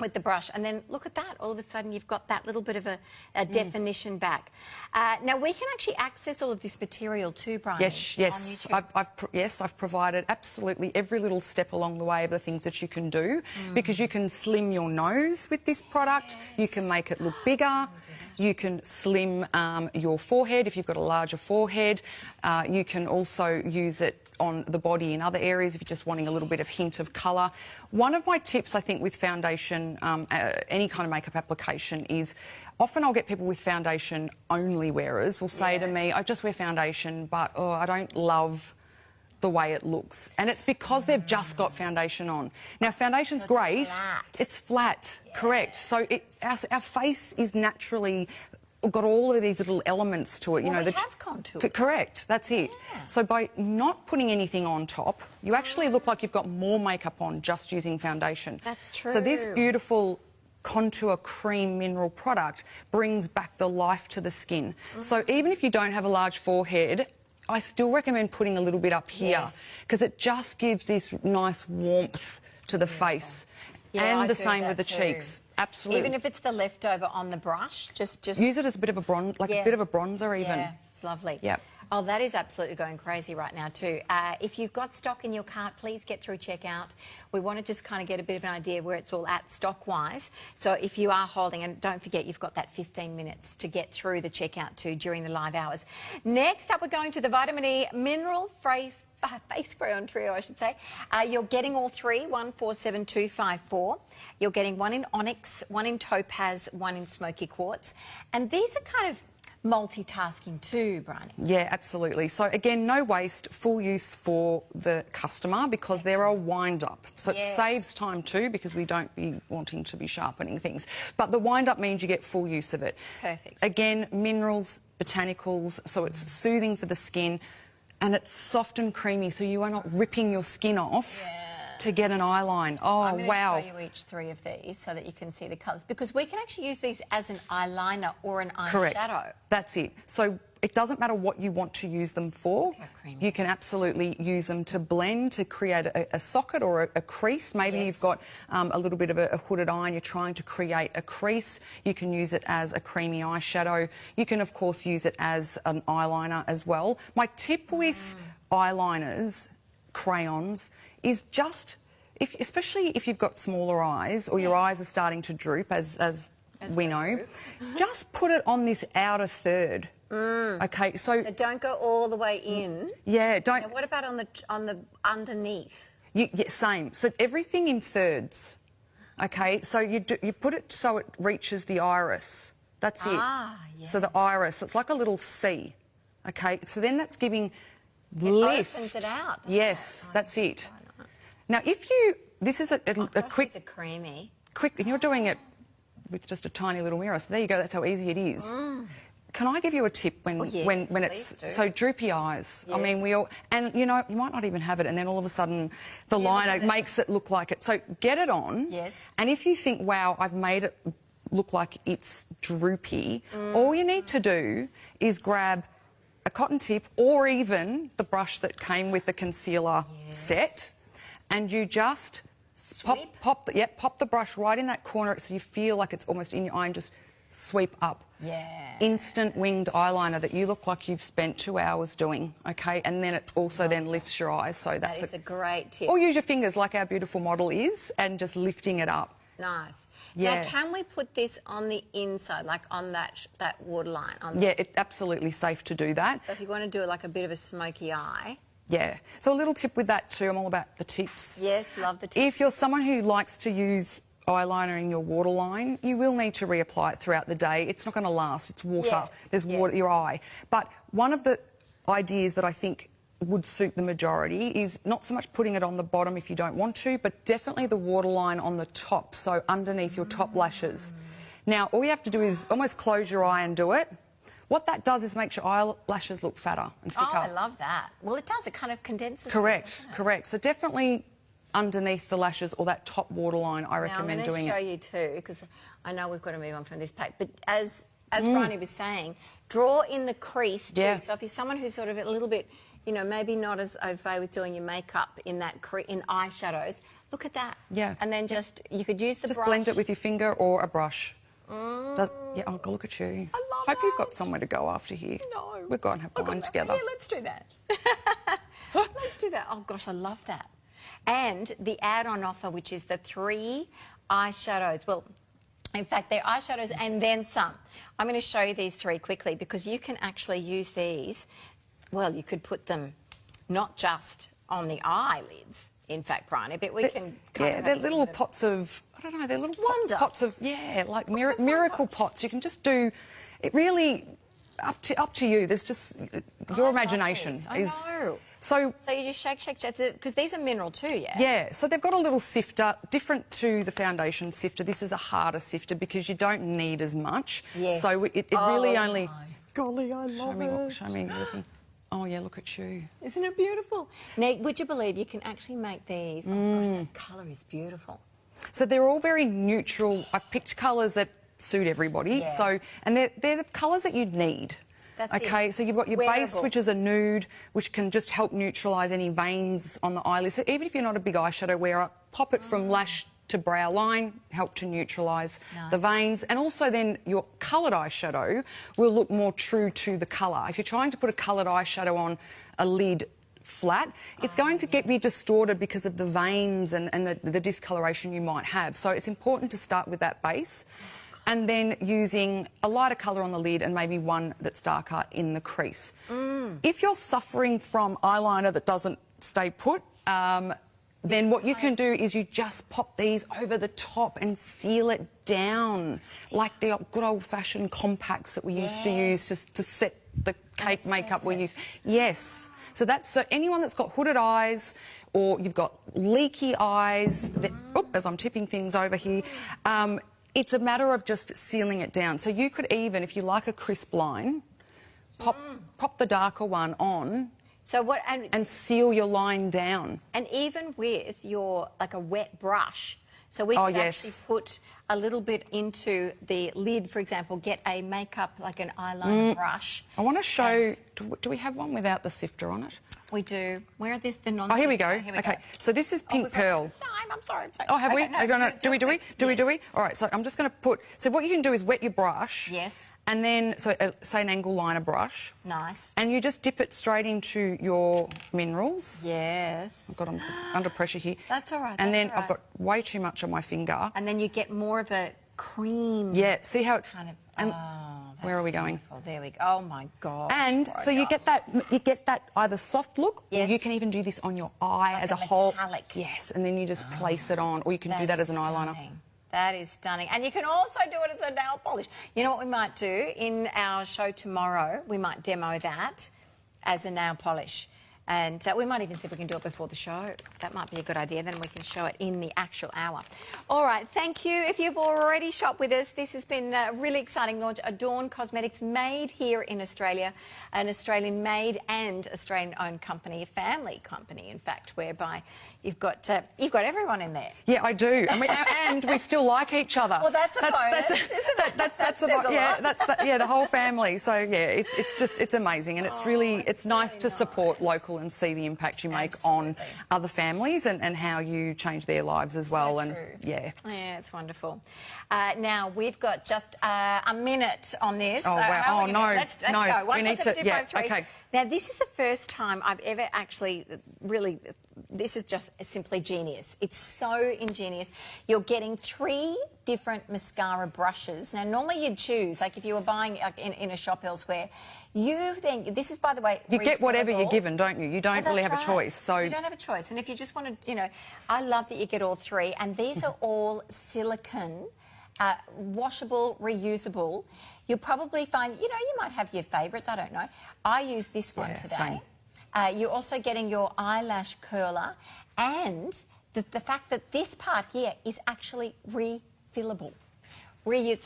with the brush, and then look at that, all of a sudden you've got that little bit of a definition back. Now we can actually access all of this material too, Briony. Yes. I've provided absolutely every little step along the way of the things that you can do, because you can slim your nose with this product, you can make it look bigger, you can slim your forehead if you've got a larger forehead, you can also use it on the body in other areas if you're just wanting a little bit of hint of colour. One of my tips, I think, with foundation, any kind of makeup application is, often I'll get people with foundation only wearers will say to me, I just wear foundation, but I don't love the way it looks. And it's because they've just got foundation on. Now, foundation's great. It's flat, correct. So our face is naturally got all of these little elements to it. Well, we have contours. Correct, that's it. So by not putting anything on top, you actually look like you've got more makeup on just using foundation. That's true. So this beautiful contour cream mineral product brings back the life to the skin. So even if you don't have a large forehead, I still recommend putting a little bit up here, because it just gives this nice warmth to the face. And the same with the cheeks. Absolutely. Even if it's the leftover on the brush, just use it as a bit of a bronze, like a bit of a bronzer even. Yeah, it's lovely. Yeah. Oh, that is absolutely going crazy right now too. If you've got stock in your cart, please get through checkout. We want to just kind of get a bit of an idea where it's all at stock-wise. So if you are holding, and don't forget you've got that 15 minutes to get through the checkout too during the live hours. Next up, we're going to the Vitamin E Mineral Face spray on trio, I should say. You're getting all three, 147254. You're getting one in onyx, one in topaz, one in smoky quartz. And these are kind of multitasking too, Briony. Yeah, absolutely. So again, no waste, full use for the customer, because they're a wind up. So it saves time too, because we don't be wanting to be sharpening things. But the wind up means you get full use of it. Perfect. Again, minerals, botanicals, so it's soothing for the skin. And it's soft and creamy, so you are not ripping your skin off to get an eyeline. Oh, I'm wow. going to show you each three of these so that you can see the colours, because we can actually use these as an eyeliner or an eyeshadow. Correct. That's it. So it doesn't matter what you want to use them for. You can absolutely use them to blend, to create a socket or a crease. Maybe you've got a little bit of a hooded eye and you're trying to create a crease. You can use it as a creamy eyeshadow. You can, of course, use it as an eyeliner as well. My tip with eyeliners, crayons, is just, especially if you've got smaller eyes or your eyes are starting to droop, as we know, just put it on this outer third. Okay, so don't go all the way in. Yeah, don't. Now, what about on the underneath? Same. So everything in thirds. Okay, so you put it so it reaches the iris. That's it. So the iris, it's like a little C. Okay, so then that's giving lift. It opens it out. Yes, that's it. Now, this is a quick. These are creamy. And you're doing it with just a tiny little mirror. So there you go. That's how easy it is. Can I give you a tip when it's so droopy eyes? I mean, we all, and you know, you might not even have it, and then all of a sudden the liner makes it look like it. So get it on. Yes. And if you think, wow, I've made it look like it's droopy, all you need to do is grab a cotton tip or even the brush that came with the concealer set, and you just pop the brush right in that corner so you feel like it's almost in your eye, and just sweep up. Instant winged eyeliner that you look like you've spent 2 hours doing, okay? And then it also then lifts your eyes, so that's a great tip. Or use your fingers like our beautiful model is, and just lifting it up. Nice. Now, can we put this on the inside, like on that waterline? It's absolutely safe to do that. So if you want to do it like a bit of a smoky eye. Yeah. So a little tip with that too. I'm all about the tips. Yes, love the tips. If you're someone who likes to use eyeliner in your waterline, you will need to reapply it throughout the day. It's not going to last. It's water. There's water in your eye. But one of the ideas that I think would suit the majority is not so much putting it on the bottom if you don't want to, but definitely the waterline on the top, so underneath your top lashes. Now, all you have to do is almost close your eye and do it. What that does is makes your eyelashes look fatter and thicker. Oh, I love that. Well, it does. It kind of condenses. Correct. So definitely underneath the lashes or that top waterline, I recommend doing it. I'm going to show you too, because I know we've got to move on from this page. But as Briony was saying, draw in the crease too. So if you're someone who's sort of a little bit, you know, maybe not as au fait with doing your makeup in eyeshadows, Look at that. Yeah. And then just, you could use the Just brush. blend it with your finger or a brush. Yeah, oh, look at you. I love Hope you've got it. somewhere to go after here. No. We'll go and have wine together. Yeah, let's do that. Let's do that. Oh, gosh, I love that. And the add-on offer, which is the 3 eyeshadows. Well, in fact, they're eyeshadows and then some. I'm going to show you these 3 quickly because you can actually use these. Well, you could put them not just on the eyelids, in fact, Briony, but we can... Yeah, they're little pots of... I don't know, they're little pots of... Yeah, like miracle pots. You can just do... It really... Up to you. There's just... Your imagination I is... know. So you just shake, because these are mineral too, yeah? Yeah, so they've got a little sifter, different to the foundation sifter. This is a harder sifter because you don't need as much. Yes. So it really only... My golly, I love it. Show me. Oh, yeah, look at you. Isn't it beautiful? Now, would you believe you can actually make these? Oh, gosh, that colour is beautiful. So they're all very neutral. I've picked colours that suit everybody. Yeah. So, and they're the colours that you need. That's okay, it. so you've got your base, which is a nude, which can just help neutralise any veins on the eyelid. So even if you're not a big eyeshadow wearer, pop it from lash to brow line, help to neutralise the veins. And also then your coloured eyeshadow will look more true to the colour. If you're trying to put a coloured eyeshadow on a lid flat, it's going to be distorted because of the veins and the discoloration you might have. So it's important to start with that base. And then using a lighter colour on the lid and maybe one that's darker in the crease. If you're suffering from eyeliner that doesn't stay put, then what you can do is you just pop these over the top and seal it down, like the good old-fashioned compacts that we used to use to set the cake makeup we use. Yes. So anyone that's got hooded eyes or you've got leaky eyes, as I'm tipping things over here, it's a matter of just sealing it down. So you could even, if you like a crisp line, pop the darker one on and seal your line down. And even with your, like a wet brush, so we could actually put a little bit into the lid, for example, get a makeup, like an eyeliner brush. I want to show, do we have one without the sifter on it? We do. Where are the non-sifter? Oh, here we go. Okay, so this is Pink Pearl. I'm sorry. Oh, have we? No, do we? All right, so I'm just going to put... So what you can do is wet your brush. Yes. And then, say an angle liner brush. Nice. And you just dip it straight into your minerals. Yes. I've got them under pressure here. That's all right. And then I've got way too much on my finger. And then you get more of a cream. Yeah, see how it's... Kind of... Where are we going? Oh, there we go. Oh my gosh. And so you get that either soft look, or you can even do this on your eye like as a whole. Metallic. Yes, and then you just place it on, or you can do that as an eyeliner. That is stunning. And you can also do it as a nail polish. You know what we might do in our show tomorrow? We might demo that as a nail polish. And we might even see if we can do it before the show. That might be a good idea. Then we can show it in the actual hour. All right, thank you. If you've already shopped with us, this has been a really exciting launch. Adorn Cosmetics, made here in Australia, an Australian-made and Australian-owned company, a family company, in fact, whereby you've got everyone in there. Yeah, I do, and we still like each other. Well, that's a bonus. The whole family. So yeah, it's amazing, and it's nice to support local and see the impact you make on other families and how you change their lives as well. So and true. Yeah, it's wonderful. Now we've got just a minute on this. Oh wow! Let's go. We need to. Yeah. Okay. Now this is the first time I've ever actually really. This is just simply genius. It's so ingenious. You're getting 3 different mascara brushes. Now, normally you'd choose, like if you were buying in a shop elsewhere, you think, this is, by the way... You get whatever you're given, don't you? You don't really have a choice. So you don't have a choice. And if you just want to, I love that you get all 3. And these are all silicone, washable, reusable. You'll probably find, you might have your favourites, I don't know. I use this one today. Same. You're also getting your eyelash curler and the fact that this part here is actually refillable. So you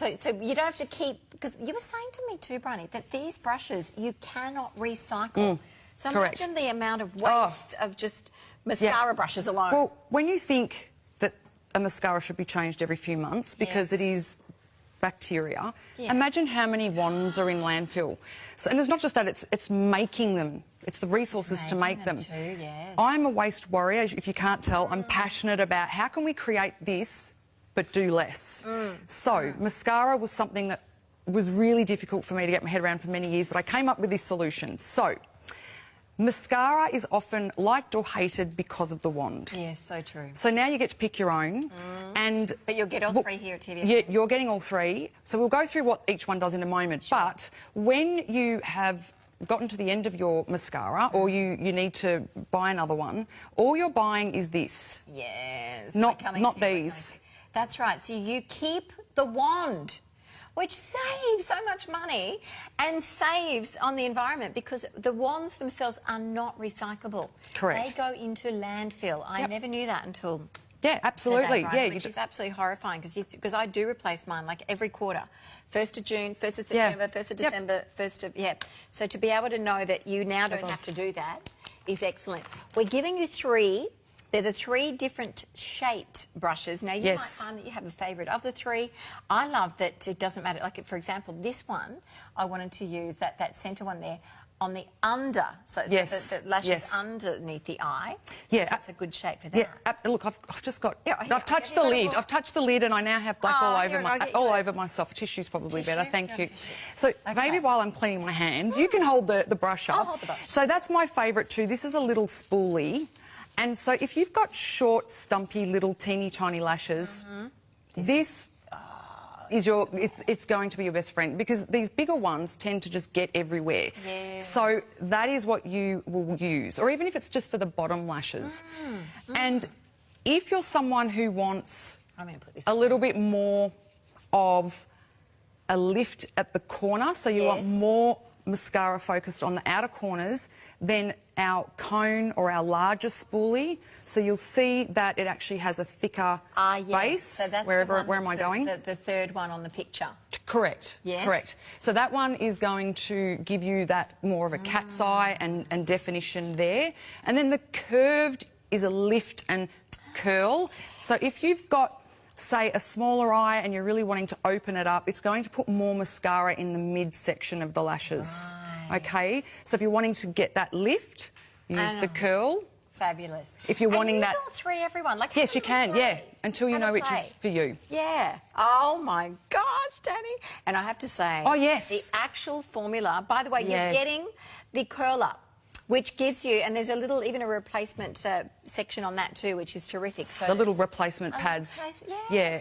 don't have to keep... Because you were saying to me too, Briony, that these brushes you cannot recycle. So imagine the amount of waste of just mascara brushes alone. Well, when you think that a mascara should be changed every few months because it is bacteria. Imagine how many wands are in landfill. So, and it's not just that, it's making them. It's the resources to make them. Too, yes. I'm a waste warrior, if you can't tell. I'm passionate about how can we create this but do less. So mascara was something that was really difficult for me to get my head around for many years, but I came up with this solution. So mascara is often liked or hated because of the wand. Yes, so true. So now you get to pick your own. But you'll get all three here at TVSN. Yeah, you're getting all three. So we'll go through what each one does in a moment. Sure. But when you have gotten to the end of your mascara or you need to buy another one, all you're buying is this. Yes. Not these. That's right. So you keep the wand, which saves so much money and saves on the environment because the wands themselves are not recyclable. Correct. They go into landfill. I never knew that until Yeah, absolutely. today, right? Yeah, which is absolutely horrifying because I do replace mine like every quarter. 1st of June, 1st of September, 1st of December, 1st of... Yeah. So to be able to know that you now don't have to do that is excellent. We're giving you three. They're the three different shaped brushes. Now, you might find that you have a favourite of the three. I love that it doesn't matter. Like, for example, this one, I wanted to use that centre one there on the under. So the lashes underneath the eye. Yeah. That's a good shape for that. Yeah. Look, I've just got... I've touched the lid. I've touched the lid and I now have black all over myself. Tissue's probably better. Thank you. So maybe while I'm cleaning my hands, you can hold the brush up. I'll hold the brush. So that's my favourite too. This is a little spoolie. And so if you've got short, stumpy, little, teeny, tiny lashes, this is it's going to be your best friend because these bigger ones tend to just get everywhere. Yes. So that is what you will use, or even if it's just for the bottom lashes. And if you're someone who wants a little bit more of a lift at the corner, so you want more mascara focused on the outer corners, then our cone or our larger spoolie. So you'll see that it actually has a thicker base. So that's where am I going? The third one on the picture. Correct. Yes. Correct. So that one is going to give you that more of a cat's eye and definition there. And then the curved is a lift and curl. So if you've got, say, a smaller eye and you're really wanting to open it up, it's going to put more mascara in the midsection of the lashes. OK? So if you're wanting to get that lift, use the curl. Fabulous. If you're wanting that... all three, everyone. Like, yes, you can, until you know which is for you. Yeah. Oh, my gosh, Danny. And I have to say... Oh, yes. The actual formula... By the way, you're getting the curl-up, which gives you... And there's a little, even a replacement section on that too, which is terrific. So the little replacement pads.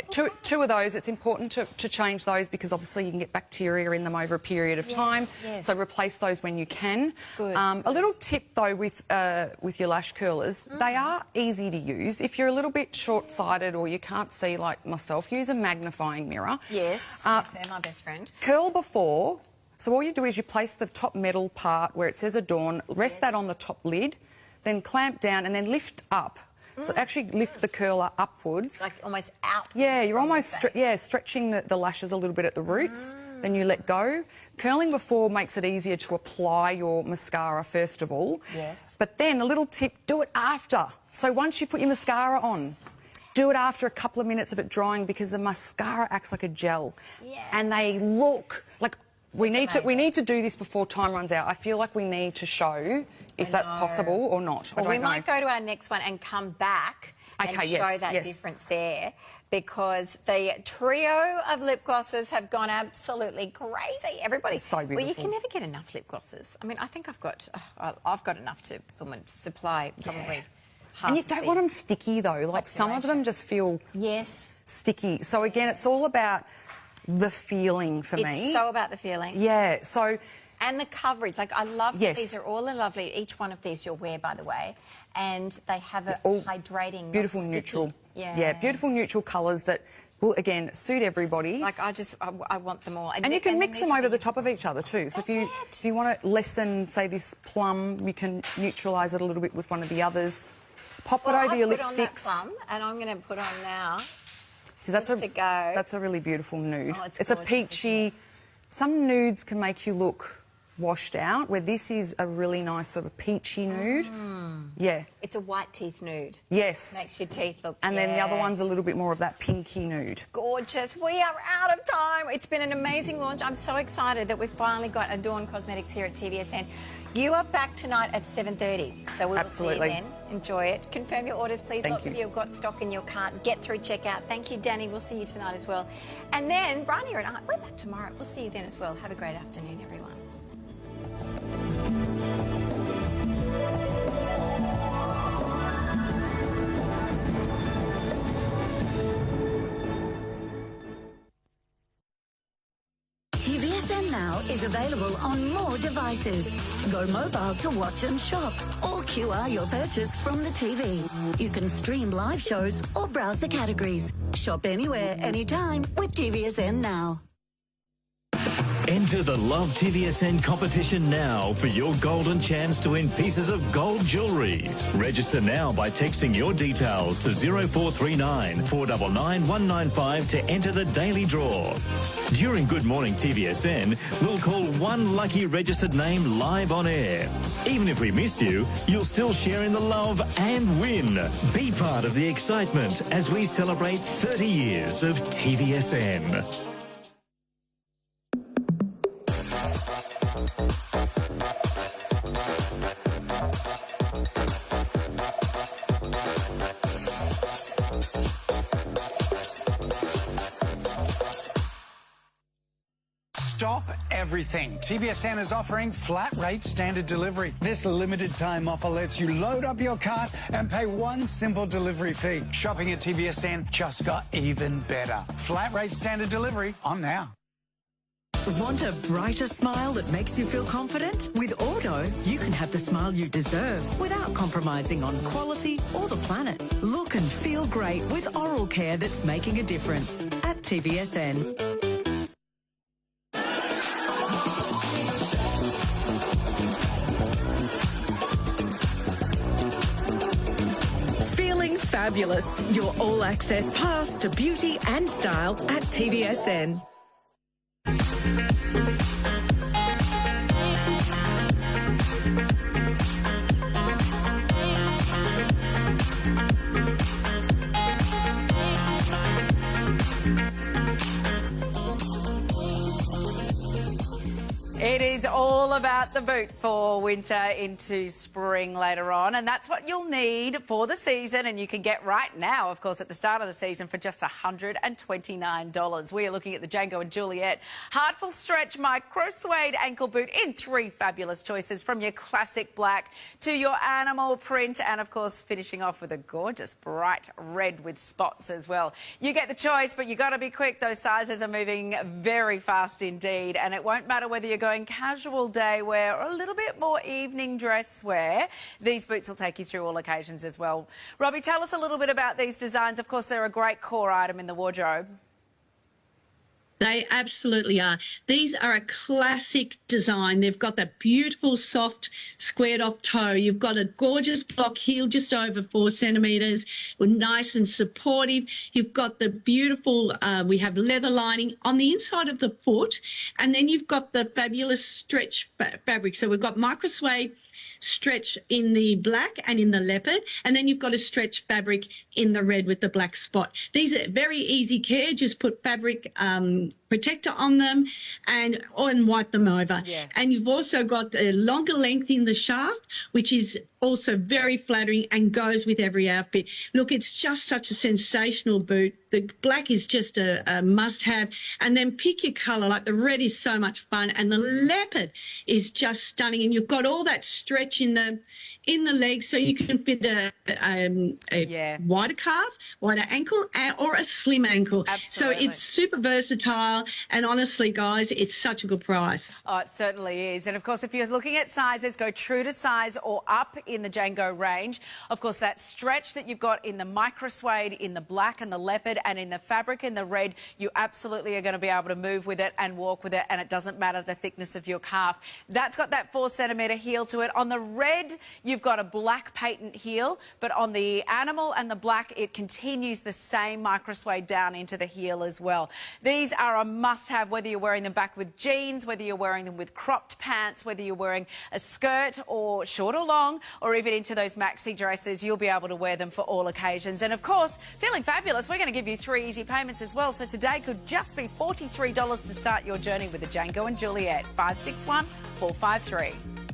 Two of those. It's important to change those because obviously you can get bacteria in them over a period of time. Yes. So replace those when you can. Good. A little tip though with your lash curlers, they are easy to use. If you're a little bit short-sighted or you can't see like myself, use a magnifying mirror. Yes, they're my best friend. Curl before. So all you do is you place the top metal part where it says Adorn, rest that on the top lid, then clamp down and then lift up. So actually lift the curler upwards. Like almost outwards. Yeah, you're almost stretching the lashes a little bit at the roots. Then you let go. Curling before makes it easier to apply your mascara first of all. Yes. But then a little tip, do it after. So once you put your mascara on, do it after a couple of minutes of it drying because the mascara acts like a gel. Yeah. And they look like... We need to do this before time runs out. I feel like we need to show if that's possible or not. Well, we might go to our next one and come back and show that difference there because the trio of lip glosses have gone absolutely crazy. Everybody, so beautiful. Well, you can never get enough lip glosses. I mean, I think I've got enough to supply probably. And you don't want them sticky though. Like some of them just feel sticky. So again, it's all about the feeling for me. It's so about the feeling. Yeah, so... And the coverage. Like, I love that these are all lovely. Each one of these you'll wear, by the way. And they have a hydrating, beautiful neutral. Yeah, beautiful neutral colours that will, again, suit everybody. Like, I want them all. And you can mix them over the top of each other too. So if you want to lessen, say, this plum, you can neutralise it a little bit with one of the others. Pop it over your lipsticks. Plum, and I'm going to put on now... See, that's a really beautiful nude. Oh, it's a peachy. Some nudes can make you look washed out, where this is a really nice sort of peachy nude. Yeah. It's a white teeth nude. Yes. Makes your teeth look... And then the other one's a little bit more of that pinky nude. Gorgeous. We are out of time. It's been an amazing launch. I'm so excited that we've finally got Adorn Cosmetics here at TVSN. You are back tonight at 7:30, so we will see you then. Enjoy it. Confirm your orders, please. Lots of you have got stock in your cart. Get through checkout. Thank you, Danny. We'll see you tonight as well. And then, Briony and I, we're back tomorrow. We'll see you then as well. Have a great afternoon, everyone. TVSN Now is available on more devices. Go mobile to watch and shop, or QR your purchase from the TV. You can stream live shows or browse the categories. Shop anywhere, anytime with TVSN Now. Enter the Love TVSN competition now for your golden chance to win pieces of gold jewellery. Register now by texting your details to 0439 499 195 to enter the daily draw. During Good Morning TVSN, we'll call one lucky registered name live on air. Even if we miss you, you'll still share in the love and win. Be part of the excitement as we celebrate 30 years of TVSN. Stop everything. TVSN is offering flat rate standard delivery. This limited time offer lets you load up your cart and pay one simple delivery fee. Shopping at TVSN just got even better. Flat rate standard delivery on now. Want a brighter smile that makes you feel confident? With Auto, you can have the smile you deserve without compromising on quality or the planet. Look and feel great with oral care that's making a difference at TVSN. Feeling fabulous. Your all-access pass to beauty and style at TVSN. It is all about the boot for winter into spring later on, and that's what you'll need for the season, and you can get right now, of course, at the start of the season for just $129. We are looking at the Django and Juliet Heartful Stretch Micro Suede Ankle Boot in 3 fabulous choices, from your classic black to your animal print, and of course finishing off with a gorgeous bright red with spots as well. You get the choice, but you got to be quick. Those sizes are moving very fast indeed, and it won't matter whether you're going casual day wear or a little bit more evening dress wear. These boots will take you through all occasions as well. Robbie, tell us a little bit about these designs. Of course, they're a great core item in the wardrobe. They absolutely are. These are a classic design. They've got that beautiful, soft, squared-off toe. You've got a gorgeous block heel just over 4 centimetres, nice and supportive. You've got the beautiful, we have leather lining on the inside of the foot, and then you've got the fabulous stretch fabric. So we've got micro suede stretch in the black and in the leopard, and then you've got a stretch fabric in the red with the black spot. These are very easy care. Just put fabric protector on them and wipe them over. Yeah. And you've also got a longer length in the shaft, which is also very flattering and goes with every outfit. Look, it's just such a sensational boot. The black is just a must-have. And then pick your colour. Like the red is so much fun, and the leopard is just stunning. And you've got all that stretch in the leg, so you can fit a wider calf, wider ankle, or a slim ankle. Absolutely. So it's super versatile, and honestly, guys, it's such a good price. Oh, it certainly is. And of course, if you're looking at sizes, go true to size or up in the Django range. Of course, that stretch that you've got in the micro suede, in the black and the leopard, and in the fabric in the red, you absolutely are going to be able to move with it and walk with it, and it doesn't matter the thickness of your calf. That's got that 4 centimetre heel to it. On the red, you've got a black patent heel, but on the animal and the black, it continues the same micro suede down into the heel as well. These are a must-have, whether you're wearing them back with jeans, whether you're wearing them with cropped pants, whether you're wearing a skirt or short or long, or even into those maxi dresses. You'll be able to wear them for all occasions. And of course, feeling fabulous, we're going to give you 3 easy payments as well. So today could just be $43 to start your journey with the Django and Juliet. 561 453.